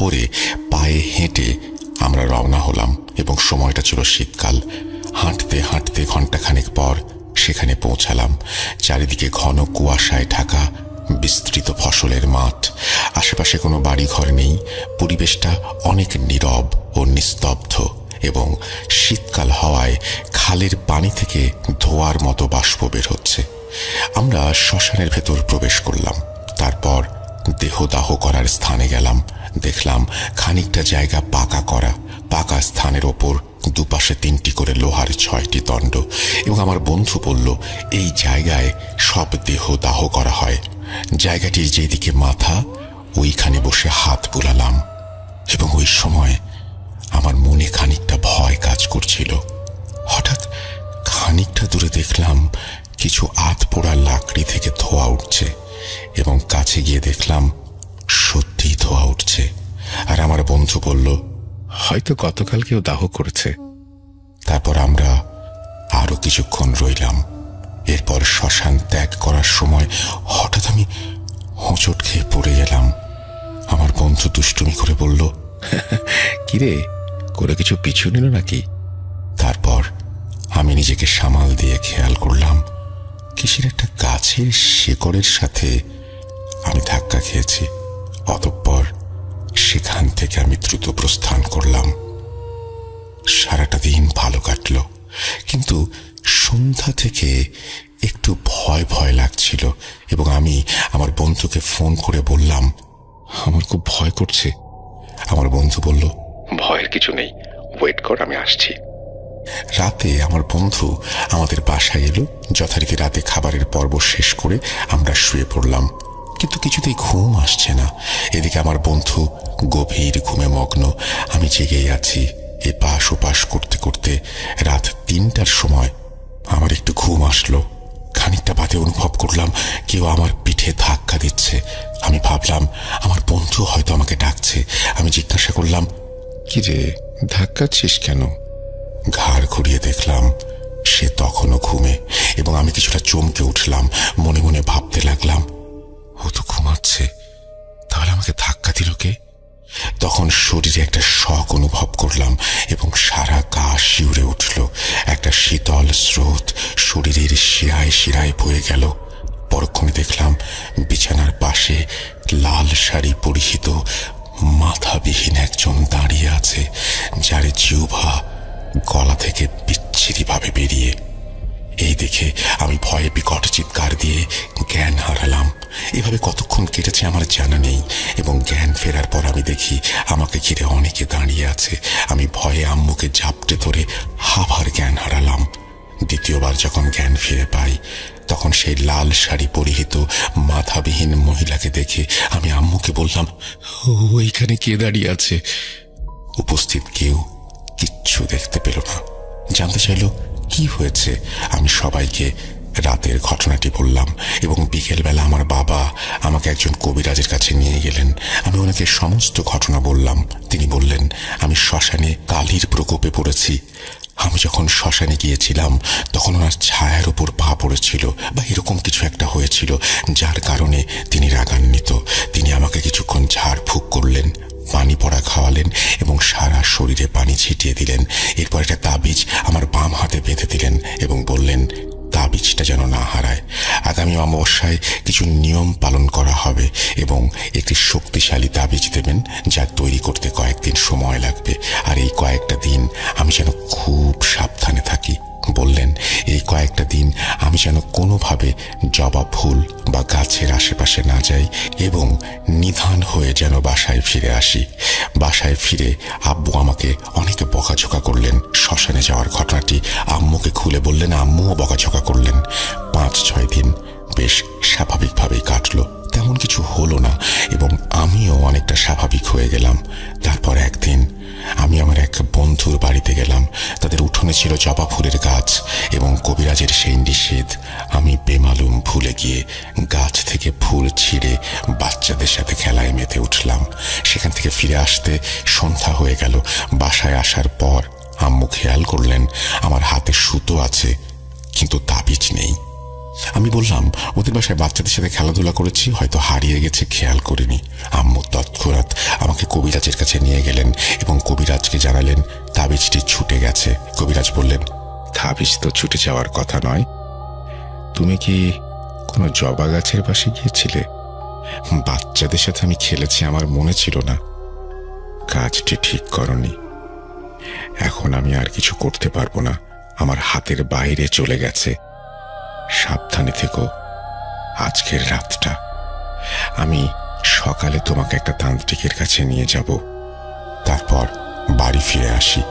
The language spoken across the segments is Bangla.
ধরে পায়ে হেঁটে আমরা রওনা হলাম এবং সময়টা ছিল শীতকাল। হাঁটতে হাঁটতে ঘণ্টাখানেক পর সেখানে পৌঁছালাম। চারিদিকে ঘন কুয়াশায় ঢাকা বিস্তৃত ফসলের মাঠ। আশেপাশে কোনো বাড়িঘর নেই। পরিবেশটা অনেক নীরব ও নিস্তব্ধ এবং শীতকাল হওয়ায় খালের পানি থেকে ধোঁয়ার মতো বাষ্প বের হচ্ছে। আমরা শ্মশানের ভেতর প্রবেশ করলাম। তারপর দেহদাহ করার স্থানে গেলাম। দেখলাম খানিকটা জায়গা পাকা করা। পাকা স্থানের ওপর দুপাশে 3টি করে লোহার 6টি দণ্ড এবং আমার বন্ধু বলল এই জায়গায় সব দেহদাহ করা হয়। জায়গাটির যেদিকে মাথা ওইখানে বসে হাত বুলালাম এবং ওই সময় আমার মনে খানিকটা ভয় কাজ করছিল। হঠাৎ খানিকটা দূরে দেখলাম কিছু আধপোড়া লাকড়ি থেকে ধোঁয়া উঠছে এবং কাছে গিয়ে দেখলাম সত্যিই ধোঁয়া উঠছে। আর আমার বন্ধু বলল হয়তো গতকাল কেউ দাহ করেছে। তারপর আমরা আরো কিছুক্ষণ রইলাম। এরপর শ্মশান ত্যাগ করার সময় হঠাৎ আমি হোঁচট খেয়ে পড়ে গেলাম। আমার বন্ধু দুষ্টুমি করে বলল কিরে, করে কিছু পিছু নিল নাকি? তারপর আমি নিজেকে সামাল দিয়ে খেয়াল করলাম কিসের একটা গাছের শিকড়ের সাথে আমি ধাক্কা খেয়েছি। অতঃপর সেখান থেকে আমি দ্রুত প্রস্থান করলাম। সারাটা দিন ভালো কাটল, কিন্তু সন্ধ্যা থেকে একটু ভয় ভয় লাগছিল এবং আমি আমার বন্ধুকে ফোন করে বললাম আমার খুব ভয় করছে। আমার বন্ধু বলল ভয়ের কিছু নেই, ওয়েট কর, আমি আসছি। রাতে আমার বন্ধু আমাদের বাসায় এলো। যথারীতি রাতে খাবারের পর্ব শেষ করে আমরা শুয়ে পড়লাম, কিন্তু কিছুতেই ঘুম আসছে না। এদিকে আমার বন্ধু গভীর ঘুমে মগ্ন। আমি জেগেই আছি। এপাশ ওপাশ করতে করতে রাত 3টার সময় আমার একটু ঘুম আসলো। খানিকটা বাদে অনুভব করলাম কেউ আমার পিঠে ধাক্কা দিচ্ছে। আমি ভাবলাম আমার বন্ধু হয়তো আমাকে ডাকছে। আমি জিজ্ঞাসা করলাম কি রে, ধাক্কাচ্ছিস কেন? ঘাড় ঘুরিয়ে দেখলাম সে তখনও ঘুমে এবং আমি কিছুটা চমকে উঠলাম। মনে মনে ভাবতে লাগলাম ও তো ঘুমাচ্ছে, তাহলে আমাকে ধাক্কা দিল কে? তখন শরীরে একটা শক অনুভব করলাম এবং সারা গা শিউরে উঠল। একটা শীতল স্রোত শরীরের শিরায় শিরায় বয়ে গেল। পরক্ষণে দেখলাম বিছানার পাশে লাল শাড়ি পরিহিত মাথাবিহীন একজন দাঁড়িয়ে আছে, যার জিহ্বা গলা থেকে বিচ্ছিরিভাবে বেরিয়ে। এই দেখে আমি ভয়ে বিকট চিৎকার দিয়ে জ্ঞান হারালাম। এভাবে কতক্ষণ কেটেছে আমার জানা নেই এবং জ্ঞান ফেরার পর আমি দেখি আমাকে ঘিরে অনেকে দাঁড়িয়ে আছে। আমি ভয়ে আম্মুকে ঝাপটে ধরে আবার জ্ঞান হারালাম। দ্বিতীয়বার যখন জ্ঞান ফিরে পাই তখন সেই লাল শাড়ি পরিহিত মাথাবিহীন মহিলাকে দেখে আমি আম্মুকে বললাম ওইখানে কে দাঁড়িয়ে আছে? উপস্থিত কেউ কিচ্ছু দেখতে পেল না। জানতে চাইল কি হয়েছে। আমি সবাইকে রাতের ঘটনাটি বললাম এবং বিকেলবেলা আমার বাবা আমাকে একজন কবিরাজের কাছে নিয়ে গেলেন। আমি ওনাকে সমস্ত ঘটনা বললাম। তিনি বললেন আমি শ্মশানে কালির প্রকোপে পড়েছি। আমি যখন শ্মশানে গিয়েছিলাম তখন ওনার ছায়ার উপর পা পড়েছিল বা এরকম কিছু একটা হয়েছিল, যার কারণে তিনি রাগান্বিত। তিনি আমাকে কিছুক্ষণ ঝাড়ফুঁক করলেন, পানি পড়া খাওয়ালেন এবং সারা শরীরে পানি ছিটিয়ে দিলেন। এরপর একটা তাবিজ আমার বাম হাতে বেঁধে দিলেন এবং বললেন তাবিজটা যেন না হারায়। আগামী অমাবস্যায় কিছু নিয়ম পালন করা হবে এবং একটি শক্তিশালী তাবিজ দেবেন, যা তৈরি করতে কয়েকদিন সময় লাগবে। আর এই কয়েকটা দিন আমি যেন খুব সাবধানে থাকি। বললেন এই কয়েকটা দিন আমি যেন কোনোভাবে জবা ফুল বা গাছের আশেপাশে না যাই এবং নিধান হয়ে যেন বাসায় ফিরে আসি। বাসায় ফিরে আব্বু আমাকে অনেক বকাঝকা করলেন। শ্মশানে যাওয়ার ঘটনাটি আম্মুকে খুলে বললেন, আম্মুও বকাঝকা করলেন। 5-6 দিন বেশ স্বাভাবিকভাবেই কাটলো, তেমন কিছু হলো না এবং আমিও অনেকটা স্বাভাবিক হয়ে গেলাম। তারপর একদিন আমি আমার এক বন্ধুর বাড়িতে গেলাম। তাদের উঠোনে ছিল জবা ফুলের গাছ এবং কবিরাজের সেই নিষেধ আমি বেমালুম ভুলে গিয়ে গাছ থেকে ফুল ছিঁড়ে বাচ্চাদের সাথে খেলায় মেতে উঠলাম। সেখান থেকে ফিরে আসতে সন্ধ্যা হয়ে গেল। বাসায় আসার পর আম্মু খেয়াল করলেন আমার হাতে সুতো আছে কিন্তু তাবিজ নেই। আমি বললাম, ওদের বাসায় বাচ্চাদের সাথে খেলাধুলা করেছি, হয়তো হারিয়ে গেছে, খেয়াল করিনি। আম্মু তৎক্ষণাৎ আমাকে কবিরাজের কাছে নিয়ে গেলেন এবং কবিরাজকে জানালেন তাবিজটি ছুটে গেছে। কবিরাজ বললেন, তাবিজ তো ছুটে যাওয়ার কথা নয়। তুমি কি কোনো জবা গাছের পাশে গিয়েছিলে? বাচ্চাদের সাথে আমি খেলেছি, আমার মনে ছিল না। কাজটি ঠিক করনি। এখন আমি আর কিছু করতে পারবো না, আমার হাতের বাইরে চলে গেছে। সাবধানে থেকো আজকের রাতটা। আমি সকালে তোমাকে একটা তান্ত্রিকের কাছে নিয়ে যাব। তারপর বাড়ি ফিরে আসি।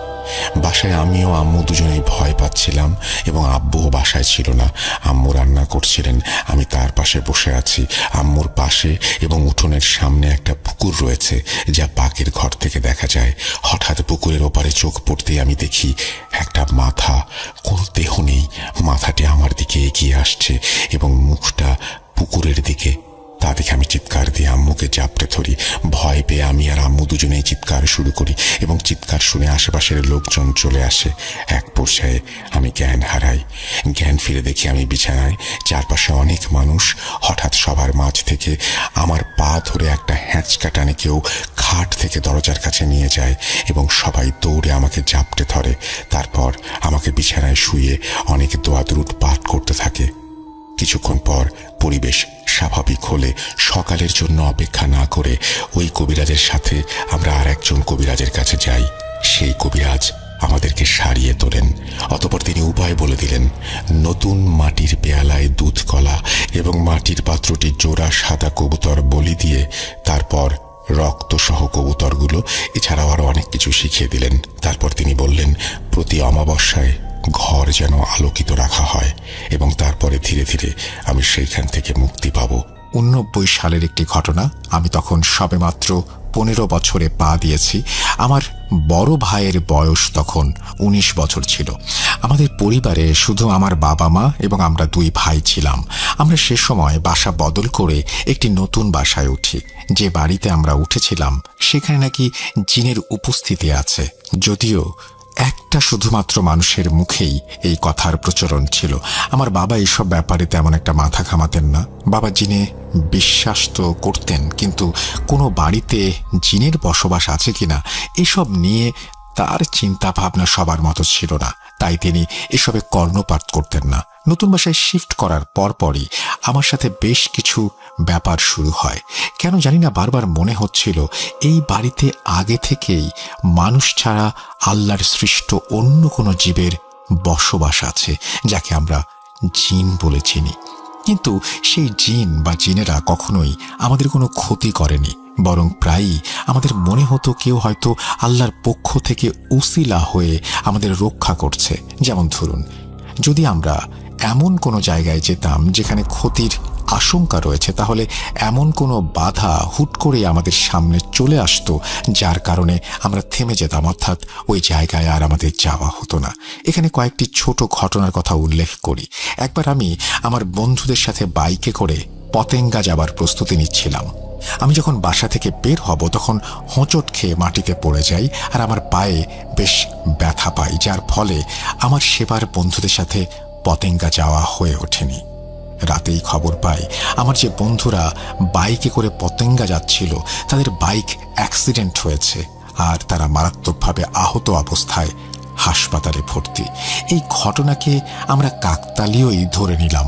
বাসায় আমিও আম্মু দুজনেই ভয় পাচ্ছিলাম এবং আব্বুও বাসায় ছিল না। আম্মু রান্না করছিলেন, আমি তার পাশে বসে আছি। আম্মুর পাশে এবং উঠোনের সামনে একটা পুকুর রয়েছে, যা পাকের ঘর থেকে দেখা যায়। হঠাৎ পুকুরের ওপারে চোখ পড়তেই আমি দেখি একটা মাথা, কোনো দেহ নেই, মাথাটি আমার দিকে এগিয়ে আসছে এবং মুখটা পুকুরের দিকে। তা দেখে আমি চিৎকার দিয়ে আম্মুকে জাপটে ধরি। ভয় পেয়ে আমি আর আম্মু দুজনেই চিৎকার শুরু করি এবং চিৎকার শুনে আশেপাশের লোকজন চলে আসে। এক পর্যায়ে আমি জ্ঞান হারাই। জ্ঞান ফিরে দেখি আমি বিছানায়, চারপাশে অনেক মানুষ। হঠাৎ সবার মাঝ থেকে আমার পা ধরে একটা হ্যাঁচকা টানে কেউ খাট থেকে দরজার কাছে নিয়ে যায় এবং সবাই দৌড়ে আমাকে জাপটে ধরে। তারপর আমাকে বিছানায় শুয়ে অনেক দোয়া দুরূদ পাঠ করতে থাকে। কিছুক্ষণ পর পরিবেশ স্বাভাবিক হলে সকালের জন্য অপেক্ষা না করে ওই কবিরাজের সাথে আমরা আর একজন কবিরাজের কাছে যাই। সেই কবিরাজ আমাদেরকে সারিয়ে তোলেন। অতঃপর তিনি উপায় বলে দিলেন, নতুন মাটির পেয়ালায় দুধ কলা এবং মাটির পাত্রটি জোড়া সাদা কবুতর বলি দিয়ে তারপর রক্তসহ কবুতরগুলো, এছাড়াও আরো অনেক কিছু শিখিয়ে দিলেন। তারপর তিনি বললেন, প্রতি অমাবস্যায় ঘর যেন আলোকিত রাখা হয় এবং তারপরে ধীরে ধীরে আমি সেইখান থেকে মুক্তি পাব। 89 সালের একটি ঘটনা। আমি তখন সবেমাত্র 15 বছরে পা দিয়েছি। আমার বড় ভাইয়ের বয়স তখন 19 বছর ছিল। আমাদের পরিবারে শুধু আমার বাবা মা এবং আমরা 2 ভাই ছিলাম। আমরা সে সময় বাসা বদল করে একটি নতুন বাসায় উঠি। যে বাড়িতে আমরা উঠেছিলাম সেখানে নাকি জিনের উপস্থিতি আছে, যদিও একটা শুধুমাত্র মানুষের মুখেই এই কথার প্রচলন ছিল। আমার বাবা এইসব ব্যাপারে তেমন একটা মাথা ঘামাতেন না। বাবা জিনে বিশ্বাস তো করতেন, কিন্তু কোনো বাড়িতে জিনের বসবাস আছে কিনা এসব নিয়ে তার চিন্তা ভাবনা সবার মতো ছিল না। তাই তিনি এসবে কর্ণপাত করতেন না। নতুন বাসায় শিফট করার পরপরই আমার সাথে বেশ কিছু ব্যাপার শুরু হয়। কেন জানি না বারবার মনে হচ্ছিল এই বাড়িতে আগে থেকেই মানুষ ছাড়া আল্লাহর সৃষ্ট অন্য কোনো জীবের বসবাস আছে, যাকে আমরা জিন বলে চিনি। কিন্তু সেই জিন বা জিনেরা কখনোই আমাদের কোনো ক্ষতি করেনি, বরং প্রায়ই আমাদের মনে হতো কেউ হয়তো আল্লাহর পক্ষ থেকে উসিলা হয়ে আমাদের রক্ষা করছে। যেমন ধরুন, যদি আমরা এমন কোনো জায়গায় যেতাম যেখানে ক্ষতির আশঙ্কা রয়েছে, তাহলে এমন কোনো বাধা হুট করে আমাদের সামনে চলে আসতো যার কারণে আমরা থেমে যেতাম, অর্থাৎ ওই জায়গায় আর আমাদের যাওয়া হতো না। এখানে কয়েকটি ছোট ঘটনার কথা উল্লেখ করি। একবার আমি আমার বন্ধুদের সাথে বাইকে করে পতেঙ্গা যাবার প্রস্তুতি নিচ্ছিলাম। আমি যখন বাসা থেকে বের হব তখন হোঁচট খেয়ে মাটিতে পড়ে যাই আর আমার পায়ে বেশ ব্যথা পাই, যার ফলে আমার সেবার বন্ধুদের সাথে পতেঙ্গা যাওয়া হয়ে ওঠেনি। রাতেই খবর পাই আমার যে বন্ধুরা বাইকে করে পতেঙ্গা যাচ্ছিল তাদের বাইক অ্যাক্সিডেন্ট হয়েছে আর তারা মারাত্মকভাবে আহত অবস্থায় হাসপাতালে ভর্তি। এই ঘটনাকে আমরা কাকতালীয়ই ধরে নিলাম।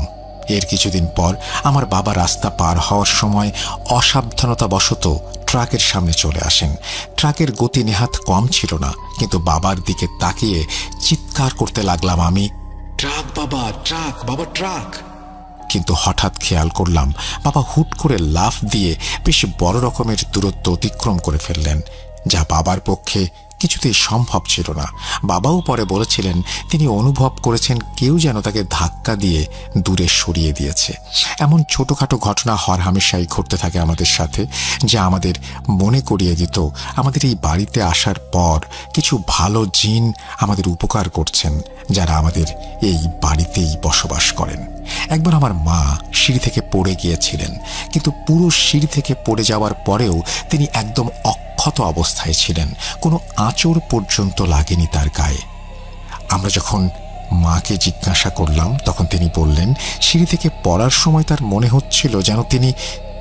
এর কিছুদিন পর আমার বাবা রাস্তা পার হওয়ার সময় অসাবধানতাবশত ট্রাকের সামনে চলে আসেন। ট্রাকের গতি নেহাত কম ছিল না, কিন্তু বাবার দিকে তাকিয়ে চিৎকার করতে লাগলাম আমি, ট্রাক বাবা, ট্রাক বাবা, ট্রাক। কিন্তু হঠাৎ খেয়াল করলাম বাবা হুট করে লাফ দিয়ে বেশ বড় রকমের দূরত্ব অতিক্রম করে ফেললেন, যা বাবার পক্ষে কিছুতেই সম্ভব ছিল না। বাবাও পরে বলেছিলেন তিনি অনুভব করেছেন কেউ যেন তাকে ধাক্কা দিয়ে দূরে সরিয়ে দিয়েছে। এমন ছোটখাটো ঘটনা হরহামেশাই ঘটতে থাকে আমাদের সাথে, যা আমাদের মনে করিয়ে দিত আমাদের এই বাড়িতে আসার পর কিছু ভালো জিন আমাদের উপকার করছেন, যারা আমাদের এই বাড়িতেই বসবাস করেন। একবার আমার মা সিঁড়ি থেকে পড়ে গিয়েছিলেন, কিন্তু পুরো সিঁড়ি থেকে পড়ে যাওয়ার পরেও তিনি একদম অক্ষত অবস্থায় ছিলেন, কোনো আঁচড় পর্যন্ত লাগেনি তার গায়ে। আমরা যখন মাকে জিজ্ঞাসা করলাম। তখন তিনি বললেন, সিঁড়ি থেকে পড়ার সময় তার মনে হচ্ছিল যেন তিনি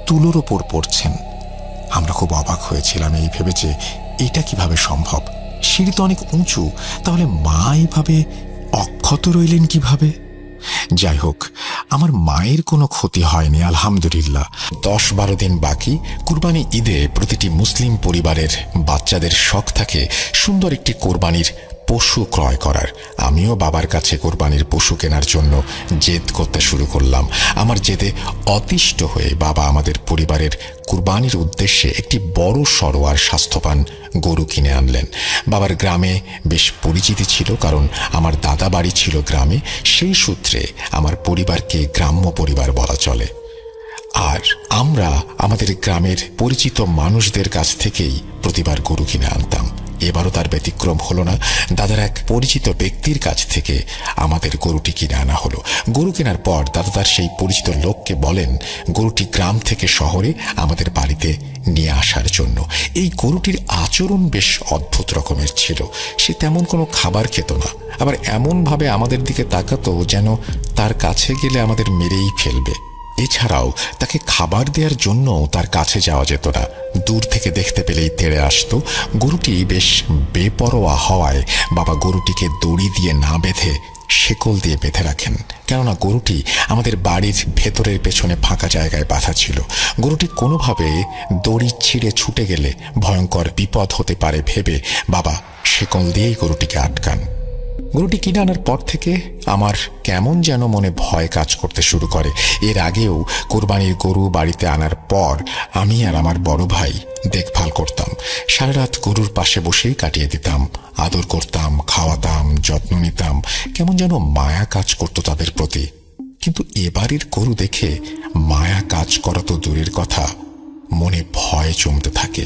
তুলোর ওপর পড়ছেন। আমরা খুব অবাক হয়েছিলাম এই ভেবে যে এটা কিভাবে সম্ভব, সিঁড়ি তো অনেক উঁচু, তাহলে মা এইভাবে অক্ষত রইলেন কিভাবে? যাই হোক, আমার মায়ের কোনো ক্ষতি হয়নি, আলহামদুলিল্লাহ। 10-12 দিন বাকি কুরবানি ঈদে প্রতিটি মুসলিম পরিবারের বাচ্চাদের শখ থাকে সুন্দর একটি কোরবানির পশু ক্রয় করার। আমিও বাবার কাছে কোরবানির পশু কেনার জন্য জেদ করতে শুরু করলাম। আমার জেদে অতিষ্ঠ হয়ে বাবা আমাদের পরিবারের কুরবানির উদ্দেশ্যে একটি বড় সড়ো আর স্বাস্থ্যবান গরু কিনে আনলেন। বাবার গ্রামে বেশ পরিচিতি ছিল, কারণ আমার দাদা বাড়ি ছিল গ্রামে। সেই সূত্রে আমার পরিবারকে গ্রাম্য পরিবার বলা চলে। আর আমরা আমাদের গ্রামের পরিচিত মানুষদের কাছ থেকেই প্রতিবার গরু কিনে আনতাম। এবারও তার ব্যতিক্রম হলো না। দাদার এক পরিচিত ব্যক্তির কাছ থেকে আমাদের গরুটি কিনে আনা হলো। গরু কেনার পর দাদা তার সেই পরিচিত লোককে বলেন গরুটি গ্রাম থেকে শহরে আমাদের বাড়িতে নিয়ে আসার জন্য। এই গরুটির আচরণ বেশ অদ্ভুত রকমের ছিল। সে তেমন কোনো খাবার খেত না, আবার এমনভাবে আমাদের দিকে তাকাতো যেন তার কাছে গেলে আমাদের মেরেই ফেলবে। এছাড়াও তাকে খাবার দেওয়ার জন্য তার কাছে যাওয়া যেত না, দূর থেকে দেখতে পেলেই তেড়ে আসতো। গরুটি বেশ বেপরোয়া হওয়ায় বাবা গরুটিকে দড়ি দিয়ে না বেঁধে শেকল দিয়ে বেঁধে রাখেন, কেননা গরুটি আমাদের বাড়ির ভেতরের পেছনে ফাঁকা জায়গায় বাঁধা ছিল। গরুটি কোনোভাবে দড়ি ছিঁড়ে ছুটে গেলে ভয়ঙ্কর বিপদ হতে পারে ভেবে বাবা শেকল দিয়েই গরুটিকে আটকান। গরুটি কিনে আনার পর থেকে আমার কেমন যেন মনে ভয় কাজ করতে শুরু করে। এর আগেও কোরবানির গরু বাড়িতে আনার পর আমি আর আমার বড় ভাই দেখভাল করতাম। সারা রাত গরুর পাশে বসেই কাটিয়ে দিতাম, আদর করতাম, খাওয়াতাম, যত্ন নিতাম। কেমন যেন মায়া কাজ করতো তাদের প্রতি। কিন্তু এবারের গরু দেখে মায়া কাজ করা তো দূরের কথা, মনে ভয় জমতে থাকে।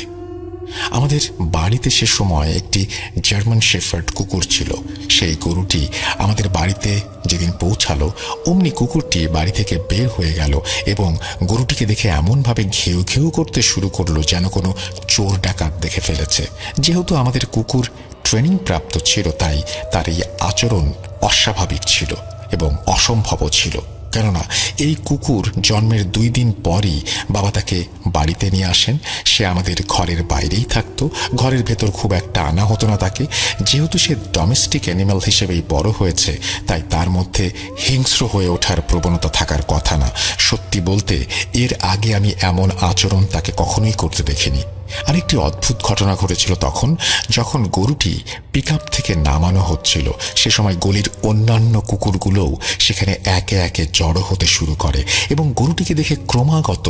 আমাদের বাড়িতে সে সময় একটি জার্মান শেফার্ড কুকুর ছিল। সেই গরুটি আমাদের বাড়িতে যেদিন পৌঁছালো অমনি কুকুরটি বাড়ি থেকে বের হয়ে গেল এবং গরুটিকে দেখে এমনভাবে ঘেউ ঘেউ করতে শুরু করলো যেন কোনো চোর ডাকাত দেখে ফেলেছে। যেহেতু আমাদের কুকুর ট্রেনিং প্রাপ্ত ছিল, তাই তার এই আচরণ অস্বাভাবিক ছিল এবং অসম্ভবও ছিল। কেননা এই কুকুর জন্মের 2 দিন পরই বাবা তাকে বাড়িতে নিয়ে আসেন। সে আমাদের ঘরের বাইরেই থাকতো, ঘরের ভেতর খুব একটা আনা হতো না তাকে। যেহেতু সে ডোমেস্টিক অ্যানিম্যাল হিসেবেই বড় হয়েছে, তাই তার মধ্যে হিংস্র হয়ে ওঠার প্রবণতা থাকার কথা না। সত্যি বলতে এর আগে আমি এমন আচরণ তাকে কখনোই করতে দেখিনি। আরেকটি অদ্ভুত ঘটনা ঘটেছিল তখন, যখন গরুটি পিকআপ থেকে নামানো হচ্ছিল। সে সময় গলির অন্যান্য কুকুরগুলোও সেখানে একে একে জড়ো হতে শুরু করে এবং গরুটিকে দেখে ক্রমাগত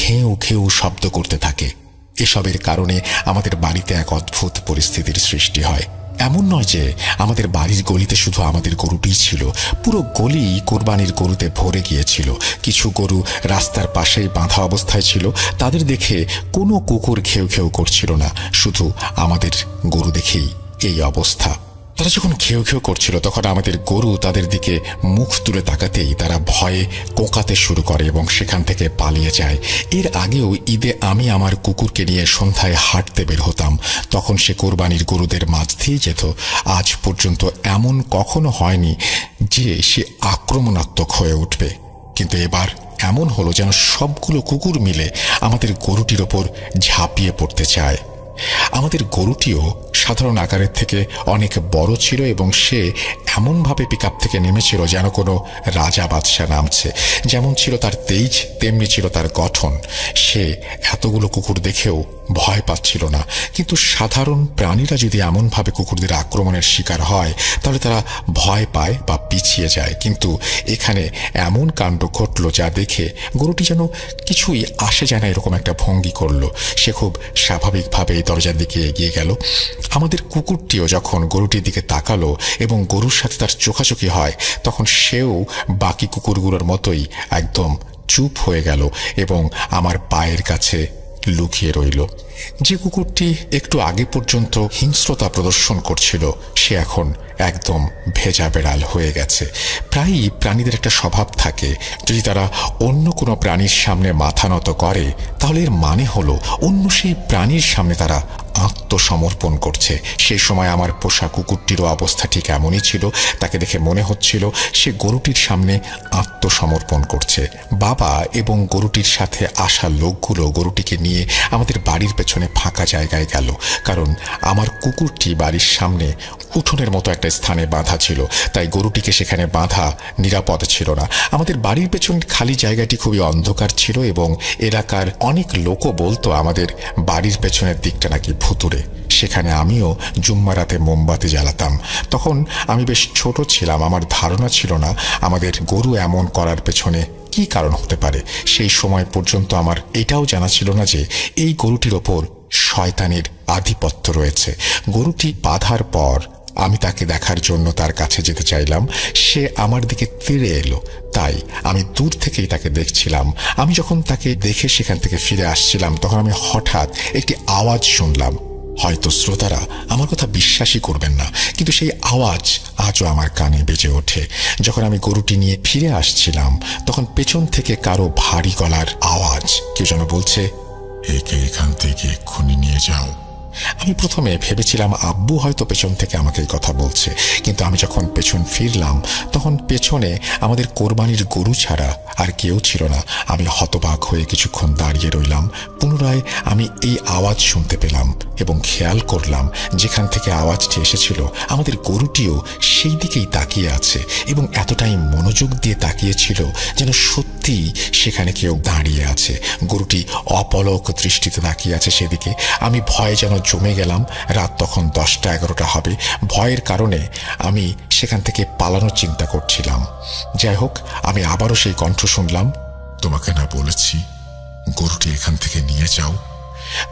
ঘেউ ঘেউ শব্দ করতে থাকে। এসবের কারণে আমাদের বাড়িতে এক অদ্ভুত পরিস্থিতির সৃষ্টি হয়। এমন নয় যে আমাদের বাড়ির গলিতে শুধু আমাদের গরুটিই ছিল, পুরো গলি কোরবানির গরুতে ভরে গিয়েছিল। কিছু গরু রাস্তার পাশেই বাঁধা অবস্থায় ছিল, তাদের দেখে কোনো কুকুর ঘেউ ঘেউ করছিল না, শুধু আমাদের গরু দেখেই এই অবস্থা। তারা যখন ঘেউ ঘেউ করছিল তখন আমাদের গরু তাদের দিকে মুখ তুলে তাকাতেই তারা ভয়ে কোঁকাতে শুরু করে এবং সেখান থেকে পালিয়ে যায়। এর আগেও ঈদে আমি আমার কুকুরকে নিয়ে সন্ধ্যায় হাঁটতে বের হতাম, তখন সে কোরবানির গরুদের মাঝ দিয়েই যেত। আজ পর্যন্ত এমন কখনো হয়নি যে সে আক্রমণাত্মক হয়ে উঠবে, কিন্তু এবার এমন হলো যেন সবগুলো কুকুর মিলে আমাদের গরুটির ওপর ঝাঁপিয়ে পড়তে চায়। আমাদের গরুটিও সাধারণ আকারের থেকে অনেক বড় ছিল এবং সে এমনভাবে পিকআপ থেকে নেমেছিল যেন কোনো রাজা বাদশাহ নামছে। যেমন ছিল তার তেজ, তেমনি ছিল তার গঠন। সে এতগুলো কুকুর দেখেও ভয় পাচ্ছিল না। কিন্তু সাধারণ প্রাণীরা যদি এমনভাবে কুকুরদের আক্রমণের শিকার হয় তাহলে তারা ভয় পায় বা পিছিয়ে যায়, কিন্তু এখানে এমন কাণ্ড ঘটল যা দেখে গরুটি যেন কিছুই আসে যায় না এরকম একটা ভঙ্গি করলো। সে খুব স্বাভাবিকভাবে দরজার দিকে এগিয়ে গেল। আমাদের কুকুরটিও যখন গরুটির দিকে তাকালো এবং গরুর সাথে তার চোখাচোখি হয়, তখন সেও বাকি কুকুরগুলোর মতোই একদম চুপ হয়ে গেল এবং আমার পায়ের কাছে লুকিয়ে রইল। যে কুকুরটি একটু আগে পর্যন্ত হিংস্রতা প্রদর্শন করছিল সে এখন একদম ভেজা বেড়াল হয়ে গেছে। প্রায়ই প্রাণীদের একটা স্বভাব থাকে, যদি তারা অন্য কোনো প্রাণীর সামনে মাথা নত করে তাহলে এর মানে হলো অন্য সেই প্রাণীর সামনে তারা আত্মসমর্পণ করছে। সেই সময় আমার পোষা কুকুরটিরও অবস্থা ঠিক এমনই ছিল। তাকে দেখে মনে হচ্ছিল সে গরুটির সামনে আত্মসমর্পণ করছে। বাবা এবং গরুটির সাথে আসা লোকগুলো গরুটিকে নিয়ে আমাদের বাড়ির পেছনে ফাঁকা জায়গায় গেল, কারণ আমার কুকুরটি বাড়ির সামনে উঠোনের মতো একটা স্থানে বাঁধা ছিল, তাই গরুটিকে সেখানে বাঁধা নিরাপদ ছিল না। আমাদের বাড়ির পেছনের খালি জায়গাটি খুবই অন্ধকার ছিল এবং এলাকার অনেক লোকও বলতো আমাদের বাড়ির পেছনের দিকটা নাকি ভুতুড়ে। সেখানে আমিও জুম্মা রাতে মোমবাতি জ্বালাতাম। তখন আমি বেশ ছোট ছিলাম, আমার ধারণা ছিল না আমাদের গরু এমন করার পেছনে কি কারণ হতে পারে। সেই সময় পর্যন্ত আমার এটাও জানা ছিল না যে এই গরুটির ওপর শয়তানের আধিপত্য রয়েছে। গরুটি বাঁধার পর আমি তাকে দেখার জন্য তার কাছে যেতে চাইলাম। সে আমার দিকে তেড়ে এলো, তাই আমি দূর থেকেই তাকে দেখছিলাম। আমি যখন তাকে দেখে সেখান থেকে ফিরে আসছিলাম, তখন আমি হঠাৎ একটি আওয়াজ শুনলাম। হয়তো শ্রোতারা আমার কথা বিশ্বাসই করবেন না, কিন্তু সেই আওয়াজ আজও আমার কানে বেজে ওঠে। যখন আমি গরুটি নিয়ে ফিরে আসছিলাম, তখন পেছন থেকে কারো ভারী গলার আওয়াজ। কেউ যেন বলছে, একে এখান থেকে এক্ষুনি নিয়ে যাও। আমি প্রথমে ভেবেছিলাম আব্বু হয়তো পেছন থেকে আমাকে এই কথা বলছে, কিন্তু আমি যখন পেছন ফিরলাম তখন পেছনে আমাদের কোরবানির গরু ছাড়া আর কেউ ছিল না। আমি হতবাক হয়ে কিছুক্ষণ দাঁড়িয়ে রইলাম। পুনরায় আমি এই আওয়াজ শুনতে পেলাম এবং খেয়াল করলাম যেখান থেকে আওয়াজটি এসেছিল আমাদের গরুটিও সেই দিকেই তাকিয়ে আছে এবং এতটাই মনোযোগ দিয়ে তাকিয়েছিল যেন সত্যি সেখানে কেউ দাঁড়িয়ে আছে। গরুটি অপলক দৃষ্টিতে তাকিয়ে আছে সেদিকে। আমি ভয়ে যেন জমে গেলাম। রাত তখন 10টা-11টা হবে। ভয়ের কারণে আমি সেখান থেকে পালানোর চিন্তা করছিলাম। যাই হোক, আমি আবারও সেই কণ্ঠ শুনলাম, তোমাকে না বলেছি গরুটি এখান থেকে নিয়ে যাও।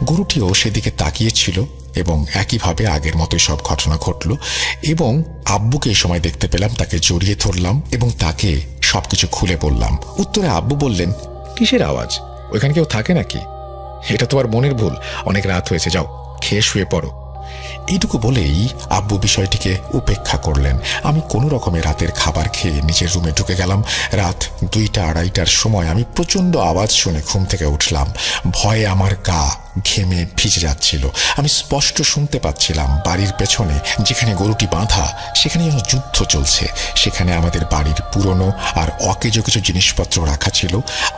গরুটিও সেদিকে তাকিয়েছিল এবং একইভাবে আগের মতোই সব ঘটনা ঘটল। এবং আব্বুকে এই সময় দেখতে পেলাম, তাকে জড়িয়ে ধরলাম এবং তাকে সবকিছু খুলে বললাম। উত্তরে আব্বু বললেন, কিসের আওয়াজ? ওইখানে কেউ থাকে নাকি? এটা তোমার মনের ভুল, অনেক রাত হয়েছে, যাও খেয়ে শুয়ে পড়ো। এইটুকু বলেই আব্বু বিষয়টিকে উপেক্ষা করলেন। আমি কোনো রকমে রাতের খাবার খেয়ে নিজের রুমে ঢুকে গেলাম। রাত 2টা-2:30টার সময় আমি প্রচণ্ড আওয়াজ শুনে ঘুম থেকে উঠলাম। ভয়ে আমার গা ঘেমে ভিজে যাচ্ছিল। আমি স্পষ্ট শুনতে পাচ্ছিলাম বাড়ির পেছনে যেখানে গরুটি বাঁধা সেখানে যেন যুদ্ধ চলছে। সেখানে আমাদের বাড়ির পুরনো আর অকেজো কিছু জিনিসপত্র রাখা ছিল।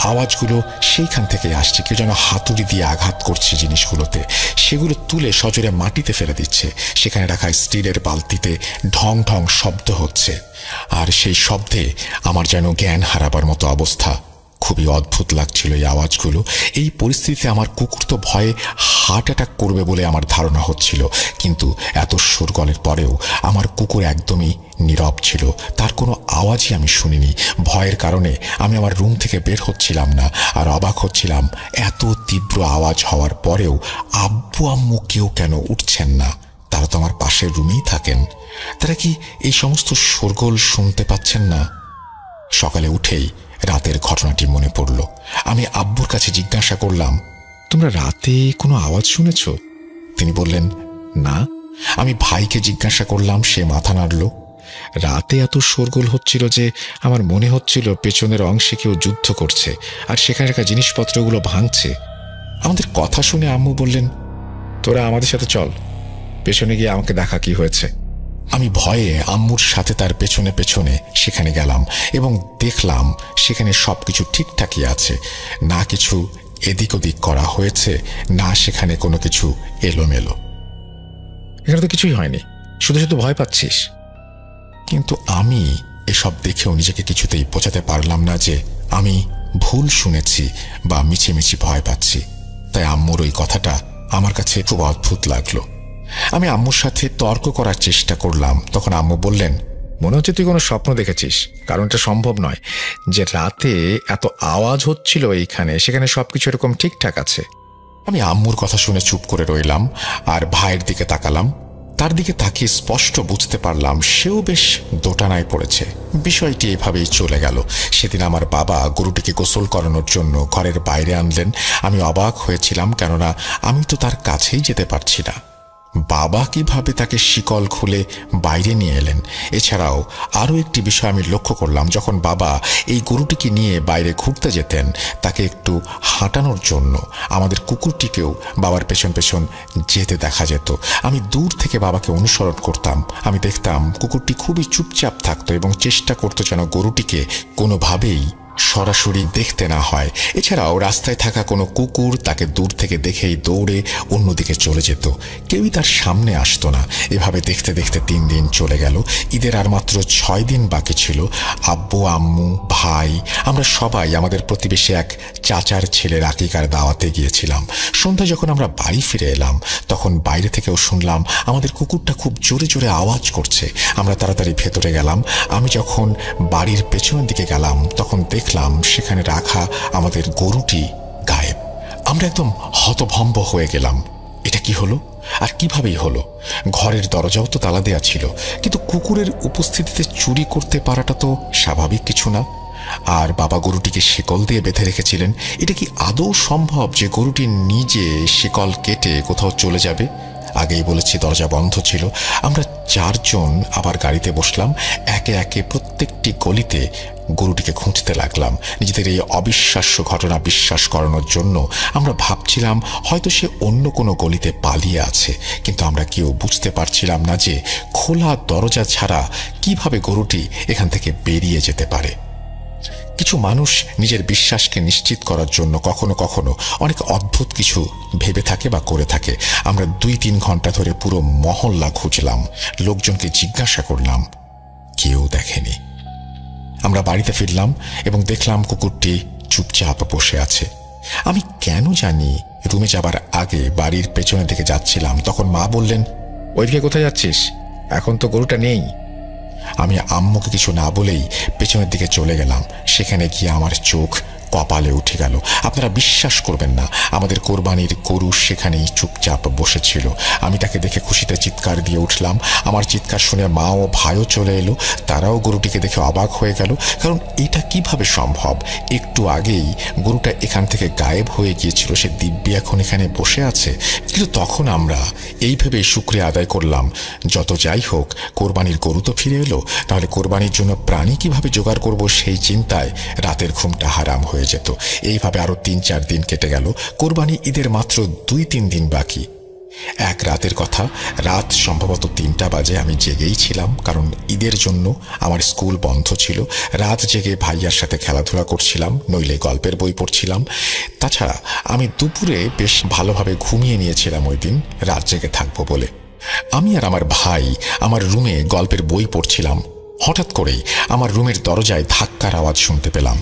আওয়াজগুলো সেইখান থেকে আসছে। কেউ যেন হাতুড়ি দিয়ে আঘাত করছে জিনিসগুলোতে। সেগুলো তুলে সজোরে মাটিতে ফেলে দিচ্ছে। সেখানে রাখা স্টিলের বালতিতে ঢং ঢং শব্দ হচ্ছে। আর সেই শব্দে আমার যেন জ্ঞান হারাবার মতো অবস্থা। খুবই অদ্ভুত লাগছিল এই আওয়াজগুলো। এই পরিস্থিতিতে আমার কুকুর তো ভয়ে হার্ট অ্যাটাক করবে বলে আমার ধারণা হচ্ছিল, কিন্তু এত শোরগোলের পরেও আমার কুকুর একদমই নীরব ছিল। তার কোনো আওয়াজই আমি শুনিনি। ভয়ের কারণে আমি আমার রুম থেকে বের হচ্ছিলাম না, আর অবাক হচ্ছিলাম এত তীব্র আওয়াজ হওয়ার পরেও আব্বু আম্মু কেউ কেন উঠছেন না। তারা তো আমার পাশের রুমেই থাকেন। তারা কি এই সমস্ত শোরগোল শুনতে পাচ্ছেন না? সকালে উঠেই রাতের ঘটনাটি মনে পড়ল। আমি আব্বুর কাছে জিজ্ঞাসা করলাম, তোমরা রাতে কোনো আওয়াজ শুনেছ? তিনি বললেন, না। আমি ভাইকে জিজ্ঞাসা করলাম, সে মাথা নাড়ল। রাতে এত শোরগোল হচ্ছিল যে আমার মনে হচ্ছিল পেছনের অংশে কেউ যুদ্ধ করছে আর সেখানে রাখা জিনিসপত্রগুলো ভাঙছে। আমাদের কথা শুনে আম্মু বললেন, তোরা আমাদের সাথে চল, পেছনে গিয়ে আমাকে দেখা কি হয়েছে। আমি ভয়ে আম্মুর সাথে তার পেছনে পেছনে সেখানে গেলাম এবং দেখলাম সেখানে সবকিছু ঠিকঠাকই আছে। না কিছু এদিক ওদিক করা হয়েছে, না সেখানে কোনো কিছু এলোমেলো। এখানে তো কিছুই হয়নি, শুধু শুধু ভয় পাচ্ছিস। কিন্তু আমি এসব দেখেও নিজেকে কিছুতেই বোঝাতে পারলাম না যে আমি ভুল শুনেছি বা মিছিমিছি ভয় পাচ্ছি। তাই আম্মুর ওই কথাটা আমার কাছে খুব অদ্ভুত লাগলো। আমি আম্মুর সাথে তর্ক করার চেষ্টা করলাম। তখন আম্মু বললেন, মনে হচ্ছে তুই কোনো স্বপ্ন দেখেছিস, কারণ এটা সম্ভব নয় যে রাতে এত আওয়াজ হচ্ছিল এইখানে, সেখানে সবকিছু এরকম ঠিকঠাক আছে। আমি আম্মুর কথা শুনে চুপ করে রইলাম আর ভাইয়ের দিকে তাকালাম। তার দিকে তাকিয়ে স্পষ্ট বুঝতে পারলাম সেও বেশ দোটানায় পড়েছে। বিষয়টি এভাবেই চলে গেল। সেদিন আমার বাবা গরুটিকে গোসল করানোর জন্য ঘরের বাইরে আনলেন। আমি অবাক হয়েছিলাম, কেননা আমি তো তার কাছেই যেতে পারছি না। বাবা কিভাবে তাকে শিকল খুলে বাইরে নিয়ে এলেন। এছাড়াও আরও একটি বিষয় আমি লক্ষ্য করলাম, যখন বাবা এই গরুটিকে নিয়ে বাইরে ঘুরতে যেতেন তাকে একটু হাঁটানোর জন্য আমাদের কুকুরটিকেও বাবার পেছন পেছন যেতে দেখা যেত। আমি দূর থেকে বাবাকে অনুসরণ করতাম। আমি দেখতাম কুকুরটি খুবই চুপচাপ থাকতো এবং চেষ্টা করতো যেন গরুটিকে কোনোভাবেই সরাসরি দেখতে না হয়। এছাড়াও রাস্তায় থাকা কোনো কুকুর তাকে দূর থেকে দেখেই দৌড়ে অন্যদিকে চলে যেত, কেউই তার সামনে আসতো না। এভাবে দেখতে দেখতে 3 দিন চলে গেল। ঈদের আর মাত্র 6 দিন বাকি ছিল। আব্বু, আম্মু, ভাই, আমরা সবাই আমাদের প্রতিবেশী এক চাচার ছেলের আকিকার দাওয়াতে গিয়েছিলাম। সন্ধ্যায় যখন আমরা বাড়ি ফিরে এলাম তখন বাইরে থেকেও শুনলাম আমাদের কুকুরটা খুব জোরে জোরে আওয়াজ করছে। আমরা তাড়াতাড়ি ভেতরে গেলাম। আমি যখন বাড়ির পেছনের দিকে গেলাম তখন দেখলাম সেখানে রাখা আমাদের গরুটি গায়েব। আমরা একদম হতভম্ব হয়ে গেলাম। এটা কি হলো আর কিভাবেই হলো? ঘরের দরজাও তো তালা দেয়া ছিল, কিন্তু কুকুরের উপস্থিতিতে চুরি করতে পারাটা তো স্বাভাবিক কিছু না। আর বাবা গরুটিকে শিকল দিয়ে বেঁধে রেখেছিলেন। এটা কি আদৌ সম্ভব যে গরুটি নিজে শিকল কেটে কোথাও চলে যাবে? আগেই বলেছি দরজা বন্ধ ছিল। আমরা 4 জন আবার গাড়িতে বসলাম। একে একে প্রত্যেকটি গলিতে গরুটিকে খুঁজতে লাগলাম। নিজেদের এই অবিশ্বাস্য ঘটনা বিশ্বাস করানোর জন্য আমরা ভাবছিলাম হয়তো সে অন্য কোনো গলিতে পালিয়ে আছে, কিন্তু আমরা কেউ বুঝতে পারছিলাম না যে খোলা দরজা ছাড়া কিভাবে গরুটি এখান থেকে বেরিয়ে যেতে পারে। কিছু মানুষ নিজের বিশ্বাসকে নিশ্চিত করার জন্য কখনো কখনো অনেক অদ্ভুত কিছু ভেবে থাকে বা করে থাকে। আমরা 2-3 ঘন্টা ধরে পুরো মহল্লা খুঁজলাম, লোকজনকে জিজ্ঞাসা করলাম, কেউ দেখেনি। আমরা বাড়িতে ফিরলাম এবং দেখলাম কুকুরটি চুপচাপ বসে আছে। আমি কেন জানি রুমে যাবার আগে বাড়ির পেছনের দিকে যাচ্ছিলাম, তখন মা বললেন, ওইদিকে কোথায় যাচ্ছিস? এখন তো গরুটা নেই। আমি আম্মুকে কিছু না বলেই পেছনের দিকে চলে গেলাম। সেখানে গিয়ে আমার চোখ কপালে উঠে গেল। আপনারা বিশ্বাস করবেন না, আমাদের কোরবানির গরু সেখানেই চুপচাপ বসেছিল। আমি তাকে দেখে খুশিতে চিৎকার দিয়ে উঠলাম। আমার চিৎকার শুনে মা ও ভাইও চলে এলো। তারাও গরুটিকে দেখে অবাক হয়ে গেল, কারণ এটা কিভাবে সম্ভব? একটু আগেই গরুটা এখান থেকে গায়েব হয়ে গিয়েছিল, সে দিব্যি এখন এখানে বসে আছে। কিন্তু তখন আমরা এই ভেবে শুকরিয়া আদায় করলাম, যত যাই হোক কোরবানির গরু তো ফিরে এলো, তাহলে কোরবানির জন্য প্রাণী কিভাবে জোগাড় করব সেই চিন্তায় রাতের ঘুমটা হারাম হয়ে যেত। এইভাবে আরো 3-4 দিন কেটে গেল। কোরবানি ঈদের মাত্র 2-3 দিন বাকি। এক রাতের কথা, রাত সম্ভবত 3টা বাজে। আমি জেগেই ছিলাম, কারণ ঈদের জন্য আমার স্কুল বন্ধ ছিল। রাত জেগে ভাইয়ার সাথে খেলাধুলা করছিলাম, নইলে গল্পের বই পড়ছিলাম। তাছাড়া আমি দুপুরে বেশ ভালোভাবে ঘুমিয়ে নিয়েছিলাম ওই দিন, রাত জেগে থাকবো বলে। আমি আর আমার ভাই আমার রুমে গল্পের বই পড়ছিলাম। হঠাৎ করেই আমার রুমের দরজায় ধাক্কার আওয়াজ শুনতে পেলাম।